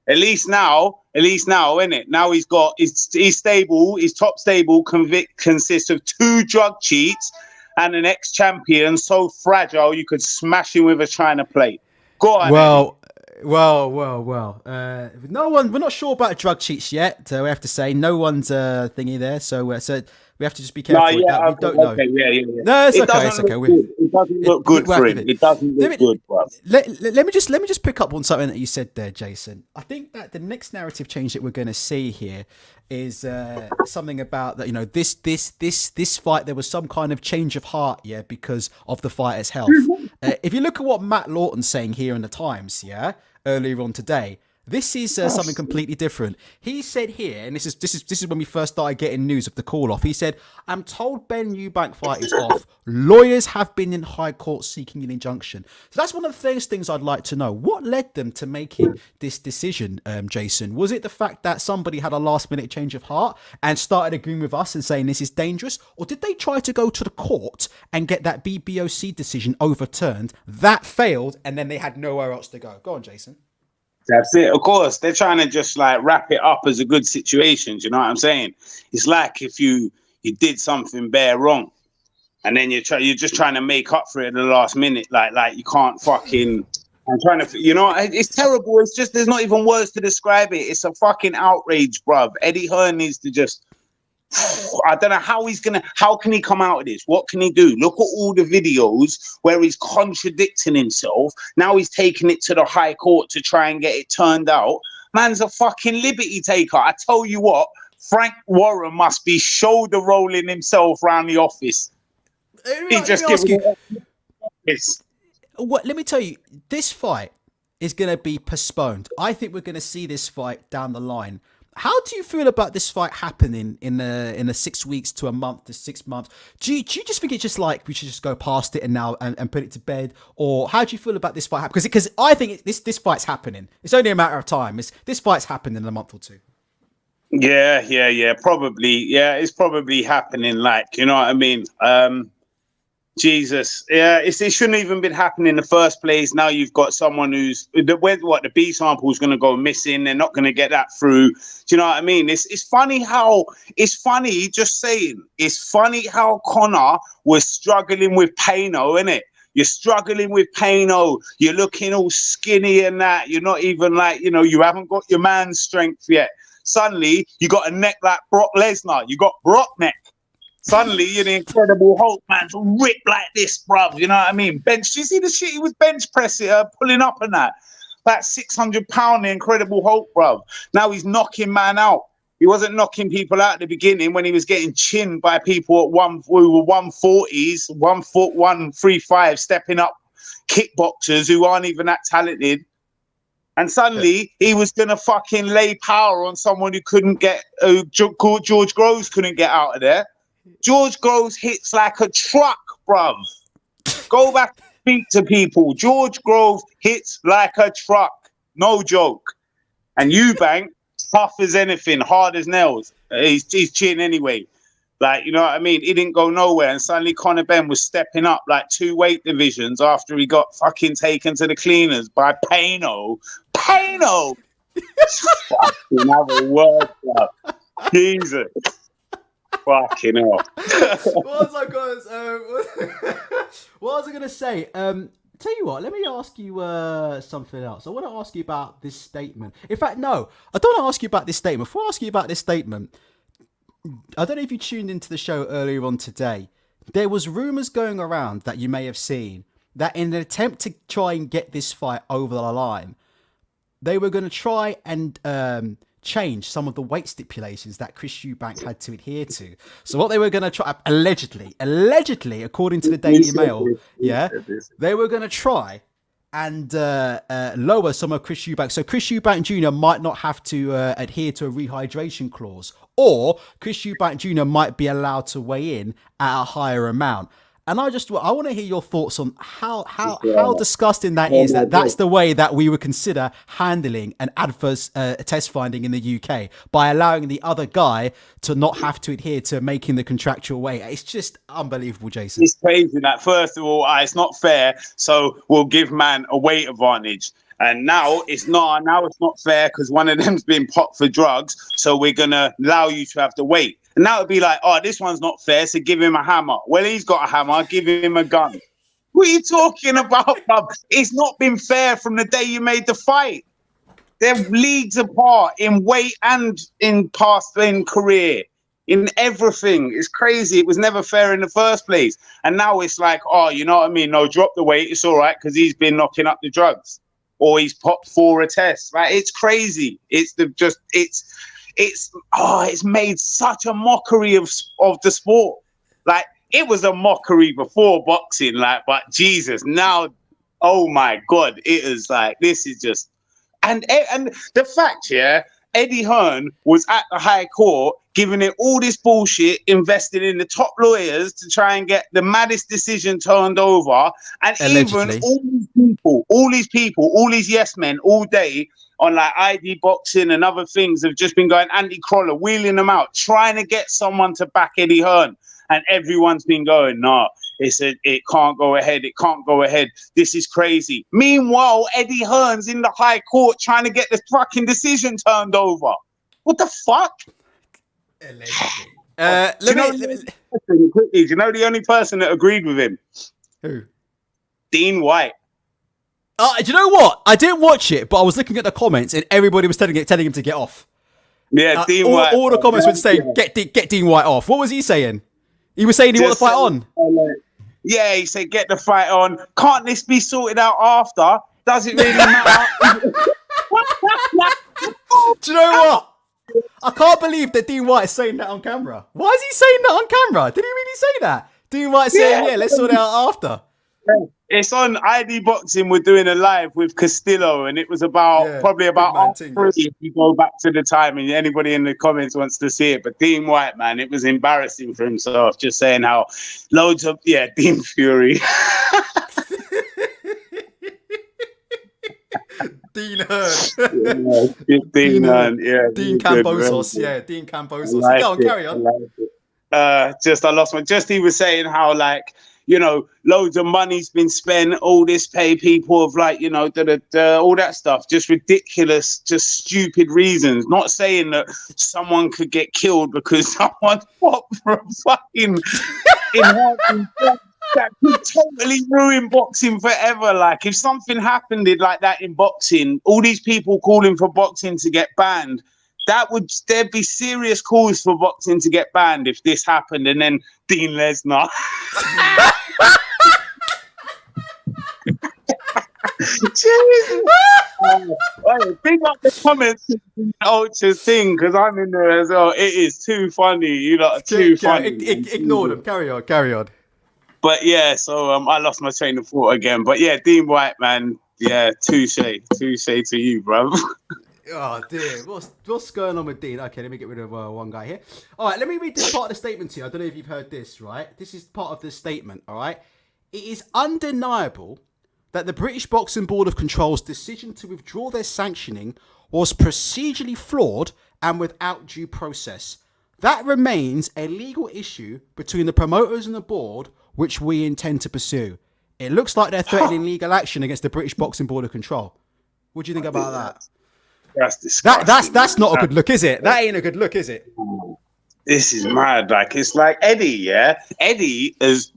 At least now, innit? Now he's got his stable, his top stable consists of 2 drug cheats and an ex-champion so fragile you could smash him with a china plate. Go on. Well. No one. We're not sure about drug cheats yet. We have to say no one's thingy there. So we have to just be careful. No, with that. We don't know. Yeah. No, it's okay. It's okay. It doesn't look good for him. It doesn't look good, bro. Let me just pick up on something that you said there, Jason. I think that the next narrative change that we're going to see here is something about that. You know, this fight, there was some kind of change of heart, yeah, because of the fighter's health. If you look at what Matt Lawton's saying here in the Times, yeah, earlier on today. This is something completely different. He said here, and this is when we first started getting news of the call off. He said, "I'm told Benn Eubank fight is off. Lawyers have been in high court seeking an injunction." So that's one of the first things I'd like to know. What led them to making this decision, Jason? Was it the fact that somebody had a last minute change of heart and started agreeing with us and saying this is dangerous? Or did they try to go to the court and get that BBOC decision overturned? That failed, and then they had nowhere else to go. Go on, Jason. That's it. Of course, they're trying to just like wrap it up as a good situation. Do you know what I'm saying? It's like if you did something bare wrong, and then you're just trying to make up for it at the last minute. Like you can't fucking. I'm trying to. You know, it's terrible. It's just there's not even words to describe it. It's a fucking outrage, bruv. Eddie Hearn needs to just. I don't know how can he come out of this? What can he do? Look at all the videos where he's contradicting himself. Now he's taking it to the high court to try and get it turned out. Man's a fucking liberty taker. I tell you what, Frank Warren must be shoulder rolling himself around the office. Let me tell you, this fight is going to be postponed. I think we're going to see this fight down the line. How do you feel about this fight happening in the 6 weeks to a month to 6 months? Do you just think it's just like we should just go past it and now and put it to bed? Or how do you feel about this fight happening? Because I think this fight's happening. It's only a matter of time. This fight's happening in a month or two. Yeah. Probably. Yeah, it's probably happening. Like, you know what I mean? Jesus, yeah, it shouldn't even been happening in the first place. Now you've got someone who's the B sample is going to go missing. They're not going to get that through. Do you know what I mean? It's funny how just saying. It's funny how Connor was struggling with Payno, innit? You're struggling with Payno. You're looking all skinny and that. You're not even like, you haven't got your man's strength yet. Suddenly you got a neck like Brock Lesnar. You got Brock neck. Suddenly, you're the Incredible Hulk, man, ripped like this, bruv. You know what I mean? Bench. You see the shit he was bench pressing, pulling up and that. That 600-pound Incredible Hulk, bruv. Now he's knocking man out. He wasn't knocking people out at the beginning when he was getting chinned by people who were 140s, 1 foot 135, stepping up kickboxers who aren't even that talented. And suddenly he was gonna fucking lay power on someone who couldn't get George Groves couldn't get out of there. George Groves hits like a truck, bruv. Go back and speak to people. George Groves hits like a truck. No joke. And Eubank, tough as anything, hard as nails. He's chin anyway. Like, you know what I mean? He didn't go nowhere. And suddenly Conor Benn was stepping up like 2 weight divisions after he got fucking taken to the cleaners by Payno. Payno! Fucking have a word, bruv. Jesus. Fucking hell. What was I going to say? Tell you what, let me ask you something else. I want to ask you about this statement. In fact, no, I don't want to ask you about this statement. Before I ask you about this statement, I don't know if you tuned into the show earlier on today. There was rumours going around that you may have seen that in an attempt to try and get this fight over the line, they were going to try and change some of the weight stipulations that Chris Eubank had to adhere to. So what they were going to try, allegedly, according to the Daily Mail, they were going to try and lower some of Chris Eubank. So Chris Eubank Jr. might not have to adhere to a rehydration clause, or Chris Eubank Jr. might be allowed to weigh in at a higher amount. And I want to hear your thoughts on how disgusting that is. That's the way that we would consider handling an adverse test finding in the UK, by allowing the other guy to not have to adhere to making the contractual weight. It's just unbelievable, Jason. It's crazy. That first of all, it's not fair. So we'll give man a weight advantage. And now it's not fair because one of them's been popped for drugs. So we're gonna allow you to have to wait. And now it'd be like, oh, this one's not fair, so give him a hammer. Well, he's got a hammer, give him a gun. What are you talking about, bruv? It's not been fair from the day you made the fight. They're leagues apart in weight and in career, in everything. It's crazy. It was never fair in the first place. And now it's like, oh, you know what I mean? No, drop the weight. It's all right because he's been knocking up the drugs, or he's popped for a test. Right? It's crazy. It's made such a mockery of the sport. Like, it was a mockery before boxing, like, but Jesus, now, oh my God, it is like, this is just, and the fact, Eddie Hearn was at the High Court giving it all this bullshit, invested in the top lawyers to try and get the maddest decision turned over, and allegedly. Even all these yes men all day on like ID boxing and other things have just been going anti-crawler, wheeling them out, trying to get someone to back Eddie Hearn. And everyone's been going, no, it can't go ahead. It can't go ahead. This is crazy. Meanwhile, Eddie Hearn's in the High Court trying to get the fucking decision turned over. What the fuck? Allegedly. Do you know the only person that agreed with him? Who? Dean White. Do you know what? I didn't watch it, but I was looking at the comments and everybody was telling him to get off. Yeah, Dean White. All the comments were saying, get Dean White off. What was he saying? He was saying he wanted the fight on. Yeah, he said, get the fight on. Can't this be sorted out after? Does it really matter? Do you know what? I can't believe that Dean White is saying that on camera. Why is he saying that on camera? Did he really say that? Dean White saying, yeah, let's sort it out after. It's on ID Boxing. We're doing a live with Castillo, and it was probably about 3 if you go back to the time, and anybody in the comments wants to see it. But Dean White, man, it was embarrassing for himself, just saying how loads of Dean Fury. Dean Hearn. Dean Hearn, Dean Cambosos, Dean Cambosos. Go on, carry on. I lost my. Just he was saying how, like, you know, loads of money's been spent, all this pay people of like, you know, all that stuff, just ridiculous, just stupid reasons. Not saying that someone could get killed because someone popped for a fucking that could totally ruin boxing forever. Like if something happened like that in boxing, all these people calling for boxing to get banned, there'd be serious calls for boxing to get banned if this happened. And then Dean Lesnar. Jesus. Big up the comments in the Ultras thing because I'm in there as well. It is too funny, you know, too funny. Ignore them. Carry on. But yeah, so I lost my train of thought again. But yeah, Dean White, man, yeah, touche to you, bro. Oh dear, what's going on with Dean? Okay, let me get rid of one guy here. All right, let me read this part of the statement to you. I don't know if you've heard this, right? This is part of the statement, all right? It is undeniable that the British Boxing Board of Control's decision to withdraw their sanctioning was procedurally flawed and without due process. That remains a legal issue between the promoters and the board, which we intend to pursue. It looks like they're threatening legal action against the British Boxing Board of Control. What do you think about that? That's disgusting. That's not a good look, is it? That ain't a good look, is it? This is mad. Like it's like Eddie, yeah. Eddie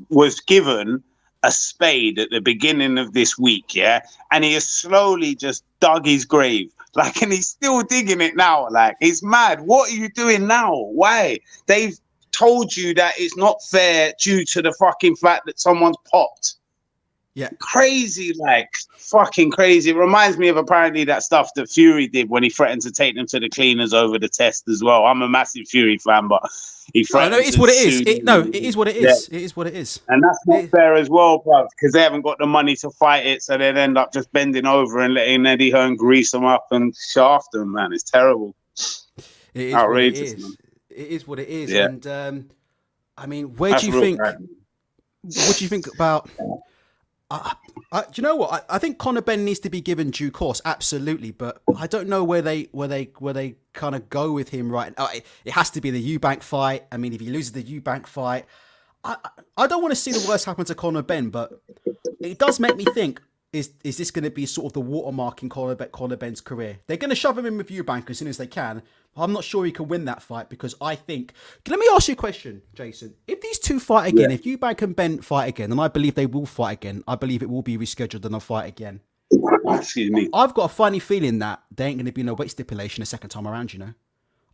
was given a spade at the beginning of this week, yeah, and he has slowly just dug his grave. Like, and he's still digging it now. Like, it's mad. What are you doing now? Why? They've told you that it's not fair due to the fucking fact that someone's popped. Yeah. Crazy, like fucking crazy. It reminds me of apparently that stuff that Fury did when he threatened to take them to the cleaners over the test as well. I'm a massive Fury fan, but he threatened. No, it is what it is. It is what it is. Yeah. It is what it is. And that's not fair as well, bro, because they haven't got the money to fight it, so they'd end up just bending over and letting Eddie Hearn grease them up and shaft them, man. It's terrible. It is outrageous. It is what it is. Yeah. And I mean, what do you think about? Do you know what? I think Conor Benn needs to be given due course, absolutely, but I don't know where they kind of go with him right now. It has to be the Eubank fight. I mean, if he loses the Eubank fight, I don't want to see the worst happen to Conor Benn, but it does make me think: is this going to be sort of the watermark in Conor Benn's career? They're going to shove him in with Eubank as soon as they can. I'm not sure he can win that fight because I think... Let me ask you a question, Jason. If these two fight again, if Eubank and Benn fight again, and I believe they will fight again, I believe it will be rescheduled and they'll fight again. Excuse me. I've got a funny feeling that there ain't going to be no weight stipulation the second time around, you know?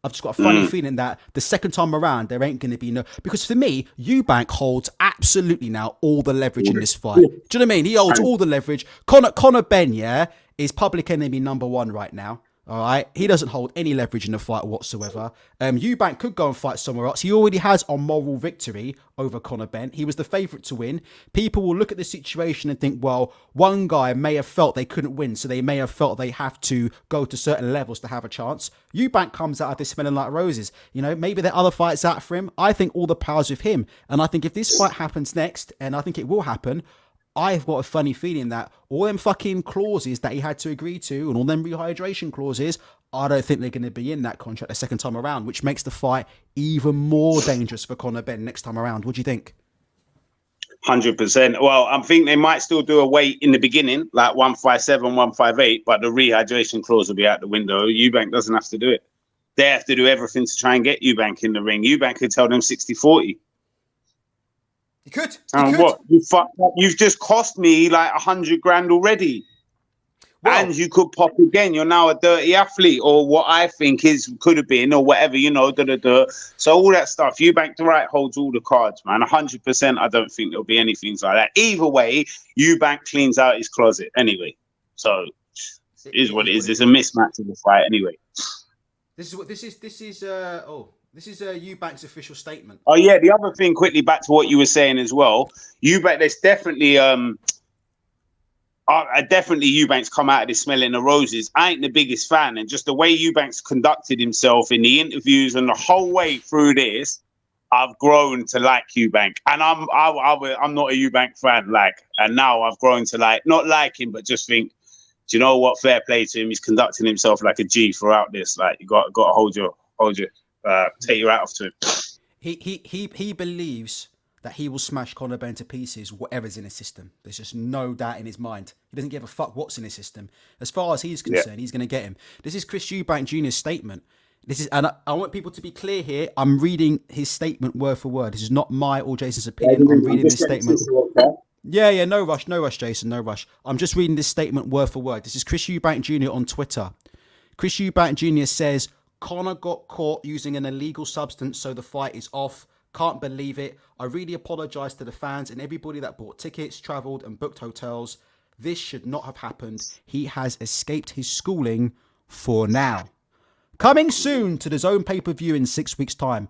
I've just got a funny feeling that the second time around, there ain't going to be no... Because for me, Eubank holds absolutely now all the leverage in this fight. Do you know what I mean? He holds all the leverage. Conor Benn, yeah, is public enemy number one right now. All right, he doesn't hold any leverage in the fight whatsoever. Eubank could go and fight somewhere else. He already has a moral victory over Conor Benn. He was the favourite to win. People will look at the situation and think, well, one guy may have felt they couldn't win, so they may have felt they have to go to certain levels to have a chance. Eubank comes out of this smelling like roses. You know, maybe there are other fights out for him. I think all the power's with him. And I think if this fight happens next, and I think it will happen, I've got a funny feeling that all them fucking clauses that he had to agree to and all them rehydration clauses, I don't think they're going to be in that contract the second time around, which makes the fight even more dangerous for Conor Benn next time around. What do you think? 100%. Well, I think they might still do a weight in the beginning, like 157, 158, but the rehydration clause will be out the window. Eubank doesn't have to do it. They have to do everything to try and get Eubank in the ring. Eubank could tell them 60-40. You could. What? You've just cost me like 100 grand already. Well, and you could pop again. You're now a dirty athlete, or what I think could have been, or whatever, you know, So all that stuff, Eubank the right holds all the cards, man. 100%. I don't think there'll be anything like that. Either way, Eubank cleans out his closet anyway. So it is what it is. It's a mismatch of the fight anyway. This is Eubank's official statement. Oh yeah, the other thing, quickly back to what you were saying as well. Eubank, there's definitely definitely Eubank's come out of this smelling the roses. I ain't the biggest fan, and just the way Eubank's conducted himself in the interviews and the whole way through this, I've grown to like Eubank. And I'm not a Eubank fan, and now I've grown to not like him, but just think, do you know what? Fair play to him. He's conducting himself like a G throughout this. Like, you got to hold your take your hat off to him. He believes that he will smash Conor Benn to pieces, whatever's in his system. There's just no doubt in his mind. He doesn't give a fuck what's in his system. As far as he's concerned, he's going to get him. This is Chris Eubank Jr.'s statement. And I want people to be clear here. I'm reading his statement word for word. This is not my or Jason's opinion. I'm reading this statement. Yeah, no rush, Jason, no rush. I'm just reading this statement word for word. This is Chris Eubank Jr. on Twitter. Chris Eubank Jr. says, Conor got caught using an illegal substance, so the fight is off. Can't believe it. I really apologise to the fans and everybody that bought tickets, travelled and booked hotels. This should not have happened. He has escaped his schooling for now. Coming soon to the DAZN pay-per-view in 6 weeks' time.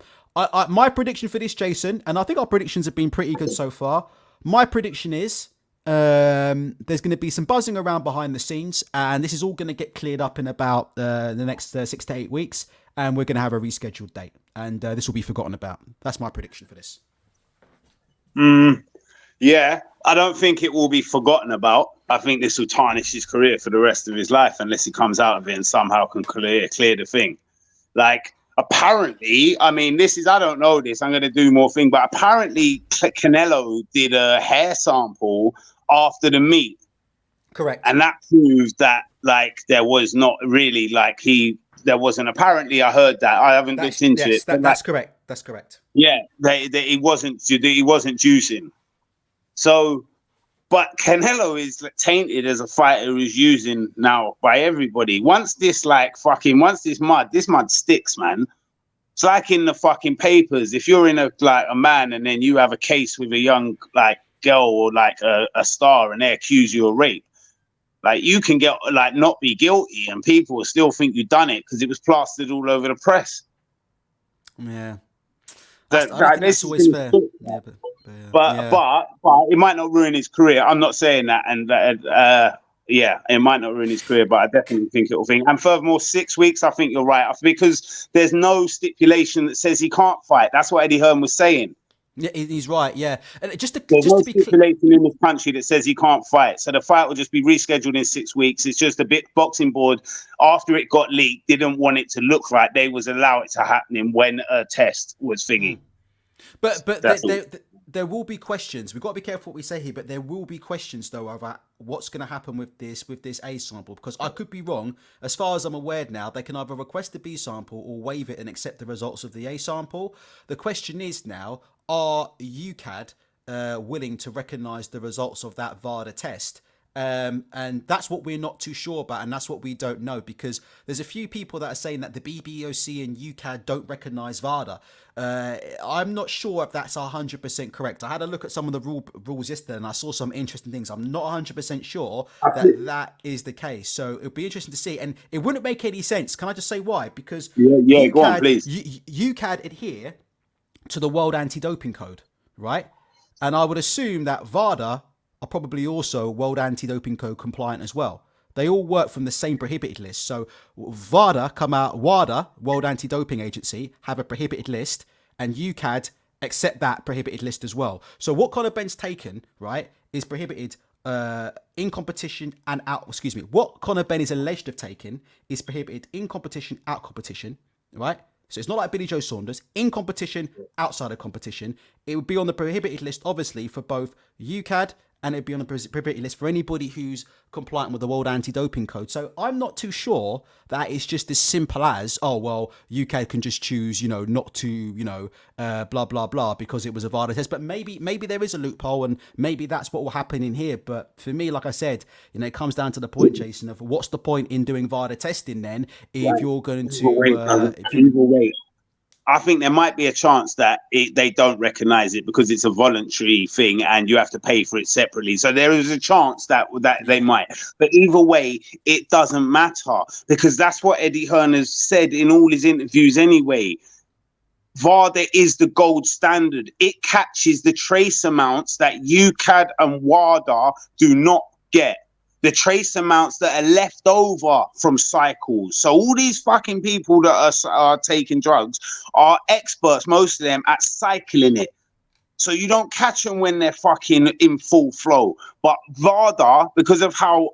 My prediction for this, Jason, and I think our predictions have been pretty good so far. My prediction is there's going to be some buzzing around behind the scenes, and this is all going to get cleared up in about the next 6 to 8 weeks, and we're going to have a rescheduled date, and this will be forgotten about. That's my prediction for this. Yeah, I don't think it will be forgotten about. I think this will tarnish his career for the rest of his life unless he comes out of it and somehow can clear the thing. Like, apparently, I mean, I don't know this, I'm going to do more thing, but apparently Canelo did a hair sample after the meet. Correct. And that proves that, like, there was not really, like, there wasn't, apparently I heard that. I haven't looked into it. That's correct. That's correct. Yeah, he wasn't juicing. So, but Canelo is tainted as a fighter who's using now by everybody. Once this mud sticks, man. It's like in the fucking papers. If you're in a man and then you have a case with a young girl or a star and they accuse you of rape, you can get not be guilty and people will still think you've done it because it was plastered all over the press. Yeah. I don't think that's always fair. Yeah, but it might not ruin his career. I'm not saying that, and it might not ruin his career, but I definitely think it will. And furthermore, 6 weeks, I think you're right, because there's no stipulation that says he can't fight. That's what Eddie Hearn was saying. Yeah, he's right. Yeah, and there's no stipulation in this country that says he can't fight. So the fight will just be rescheduled in 6 weeks. It's just a bit boxing board after it got leaked didn't want it to look right. They was allow it to happen when a test was thingy. But there will be questions. We've got to be careful what we say here, but there will be questions though about what's going to happen with this A sample, because I could be wrong. As far as I'm aware now, they can either request the B sample or waive it and accept the results of the A sample. The question is now, are UCAD willing to recognise the results of that VADA test? And that's what we're not too sure about, and that's what we don't know, because there's a few people that are saying that the BBOC and UCAD don't recognise VADA. I'm not sure if that's 100% correct. I had a look at some of the rules yesterday and I saw some interesting things. I'm not 100% sure that is the case. So it'll be interesting to see, and it wouldn't make any sense. Can I just say why? Because UCAD, go on, please. UCAD adhere to the World Anti-Doping Code, right? And I would assume that VADA are probably also World Anti-Doping Code compliant as well. They all work from the same prohibited list. So WADA, World Anti-Doping Agency, have a prohibited list, and UCAD accept that prohibited list as well. So what Conor Benn's taken, right, is prohibited in competition and out. Excuse me. What Conor Benn is alleged to have taken is prohibited in competition, out competition, right? So it's not like Billy Joe Saunders. In competition, outside of competition, it would be on the prohibited list, obviously, for both UCAD, and it'd be on the prohibited list for anybody who's compliant with the World Anti-Doping Code. So I'm not too sure that it's just as simple as, oh, well, UK can just choose, not to, blah, blah, blah, because it was a VADA test. But maybe there is a loophole, and maybe that's what will happen in here. But for me, like I said, it comes down to the point, Jason, of what's the point in doing VADA testing then if you're going to... I think there might be a chance that they don't recognize it because it's a voluntary thing and you have to pay for it separately. So there is a chance that they might. But either way, it doesn't matter, because that's what Eddie Hearn has said in all his interviews anyway. VADA is the gold standard. It catches the trace amounts that UCAD and WADA do not get. The trace amounts that are left over from cycles. So all these fucking people that are taking drugs are experts, most of them, at cycling it. So you don't catch them when they're fucking in full flow. But VADA, because of how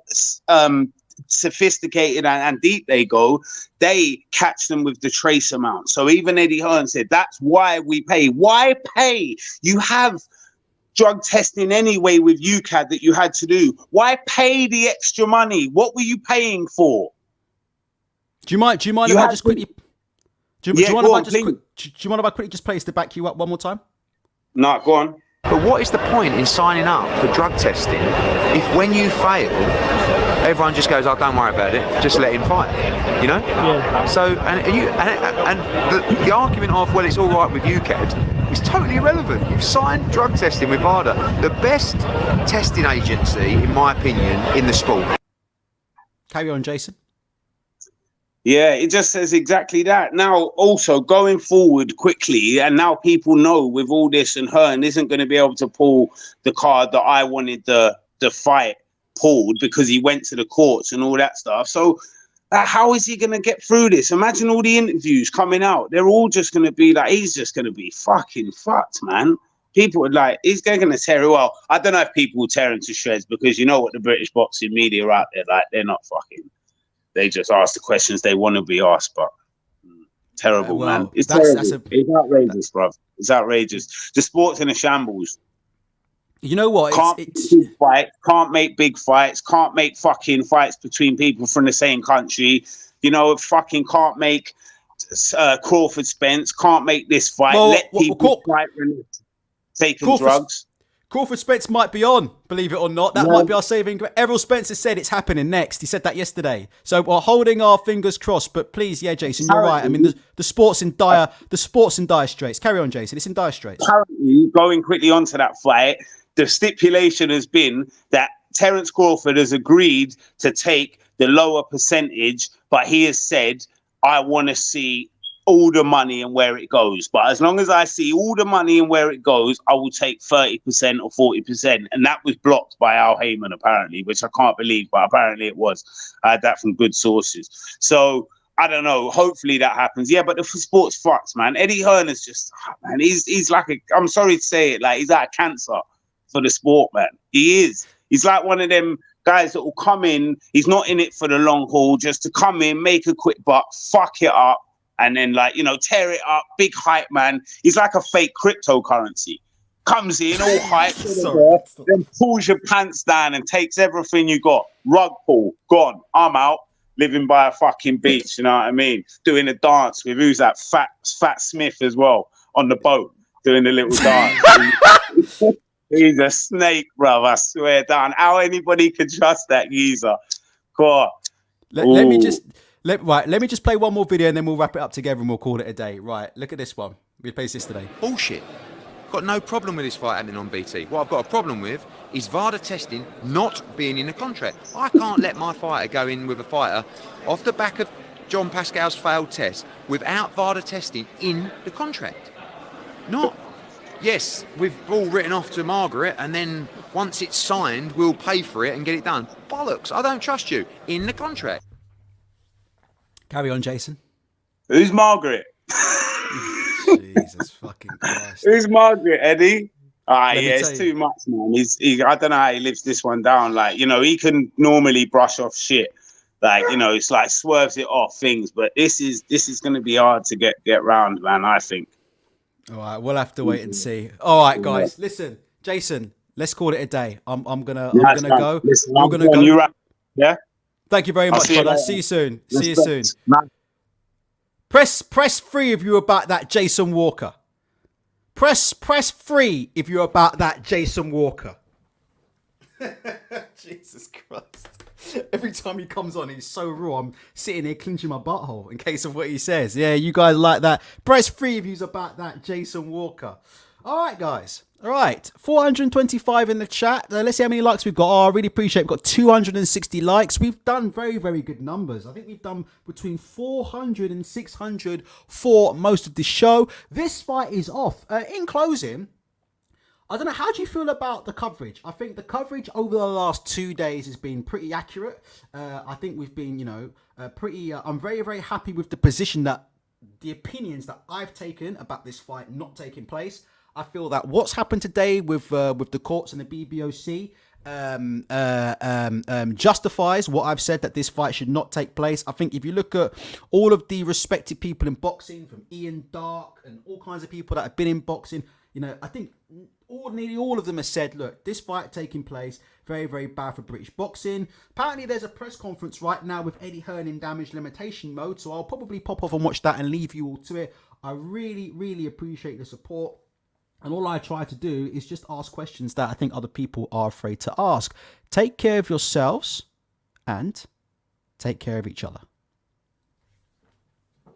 sophisticated and deep they go, they catch them with the trace amount. So even Eddie Hearn said, that's why we pay. Why pay? You have drug testing anyway with UCAD that you had to do. Why pay the extra money? What were you paying for? Do you mind if I just quickly... Do you mind if I quickly just play this to back you up one more time? No, go on. But what is the point in signing up for drug testing if when you fail, everyone just goes, "Oh, don't worry about it, just let him fight," you know? Yeah. So, and the argument of, well, it's all right with UCAD is totally irrelevant. You've signed drug testing with VADA, the best testing agency, in my opinion, in the sport. Carry on, Jason. Yeah, it just says exactly that. Now, also going forward quickly, and now people know with all this, and Hearn isn't going to be able to pull the card that I wanted the fight pulled because he went to the courts and all that stuff. So how is he going to get through this? Imagine all the interviews coming out. They're all just going to be like, he's just going to be fucking fucked, man. People are like, they're going to tear it. Well, I don't know if people will tear him to shreds because you know what the British boxing media are out there, like, they're not fucking... They just ask the questions they want to be asked, but terrible, man. It's terrible. It's outrageous, bro. It's outrageous. The sport's in a shambles. You know what? Can't make big fights. Can't make fucking fights between people from the same country. You know, fucking can't make Crawford Spence. Can't make this fight. Let people fight taking drugs. Crawford Spence might be on, believe it or not. That might be our saving. Errol Spencer said it's happening next. He said that yesterday. So we're holding our fingers crossed. But please, yeah, Jason, you're right. I mean, the sport's in dire straits. Carry on, Jason. It's in dire straits. Apparently, going quickly onto that fight, the stipulation has been that Terence Crawford has agreed to take the lower percentage, but he has said, I want to see all the money and where it goes. But as long as I see all the money and where it goes, I will take 30% or 40%. And that was blocked by Al Heyman, apparently, which I can't believe, but apparently it was. I had that from good sources. So I don't know. Hopefully that happens. Yeah, but the sport's fucked, man. Eddie Hearn is just, man, he's like I'm sorry to say it, like he's like a cancer for the sport, man. He is. He's like one of them guys that will come in. He's not in it for the long haul, just to come in, make a quick buck, fuck it up, and then, like, you know, tear it up, big hype man. He's like a fake cryptocurrency. Comes in all hype, then pulls your pants down and takes everything you got. Rug pull, gone. I'm out, living by a fucking beach, you know what I mean? Doing a dance with, who's that? Fat Smith as well, on the boat, doing a little dance. He's a snake, bro, I swear down. How anybody can trust that geezer? God. Let me just play one more video and then we'll wrap it up together and we'll call it a day. Right, look at this one. We played this today. Bullshit. Got no problem with this fight happening on BT. What I've got a problem with is VADA testing not being in the contract. I can't let my fighter go in with a fighter off the back of John Pascal's failed test without VADA testing in the contract. Not, yes, we've all written off to Margaret and then once it's signed, we'll pay for it and get it done. Bollocks, I don't trust you. In the contract. Carry on, Jason. Who's Margaret? Jesus fucking Christ. Who's Margaret, Eddie? Yeah, it's too much, man. I don't know how he lives this one down. Like, you know, he can normally brush off shit. Like, you know, it's like swerves it off things. But this is going to be hard to get round, man, I think. All right, we'll have to wait and see. All right, guys, listen, Jason, let's call it a day. I'm gonna go. Listen, I'm gonna go. Yeah. Thank you very much, brother. See you soon. See you soon. Press 3 if you're about that Jason Walker. Press 3 if you're about that Jason Walker. Jesus Christ. Every time he comes on, he's so raw. I'm sitting here clenching my butthole in case of what he says. Yeah, you guys like that. Press 3 if you're about that Jason Walker. All right, guys. All right, 425 in the chat. Let's see how many likes we've got. Oh, I really appreciate it. We've got 260 likes. We've done very, very good numbers. I think we've done between 400 and 600 for most of the show. This fight is off. In closing, I don't know, how do you feel about the coverage? I think the coverage over the last 2 days has been pretty accurate. I think we've been, you know, I'm very, very happy with the position that the opinions that I've taken about this fight not taking place. I feel that what's happened today with the courts and the BBOC justifies what I've said, that this fight should not take place. I think if you look at all of the respected people in boxing, from Ian Dark and all kinds of people that have been in boxing, I think nearly all of them have said, look, this fight taking place, very, very bad for British boxing. Apparently there's a press conference right now with Eddie Hearn in damage limitation mode, so I'll probably pop off and watch that and leave you all to it. I really, really appreciate the support. And all I try to do is just ask questions that I think other people are afraid to ask. Take care of yourselves and take care of each other.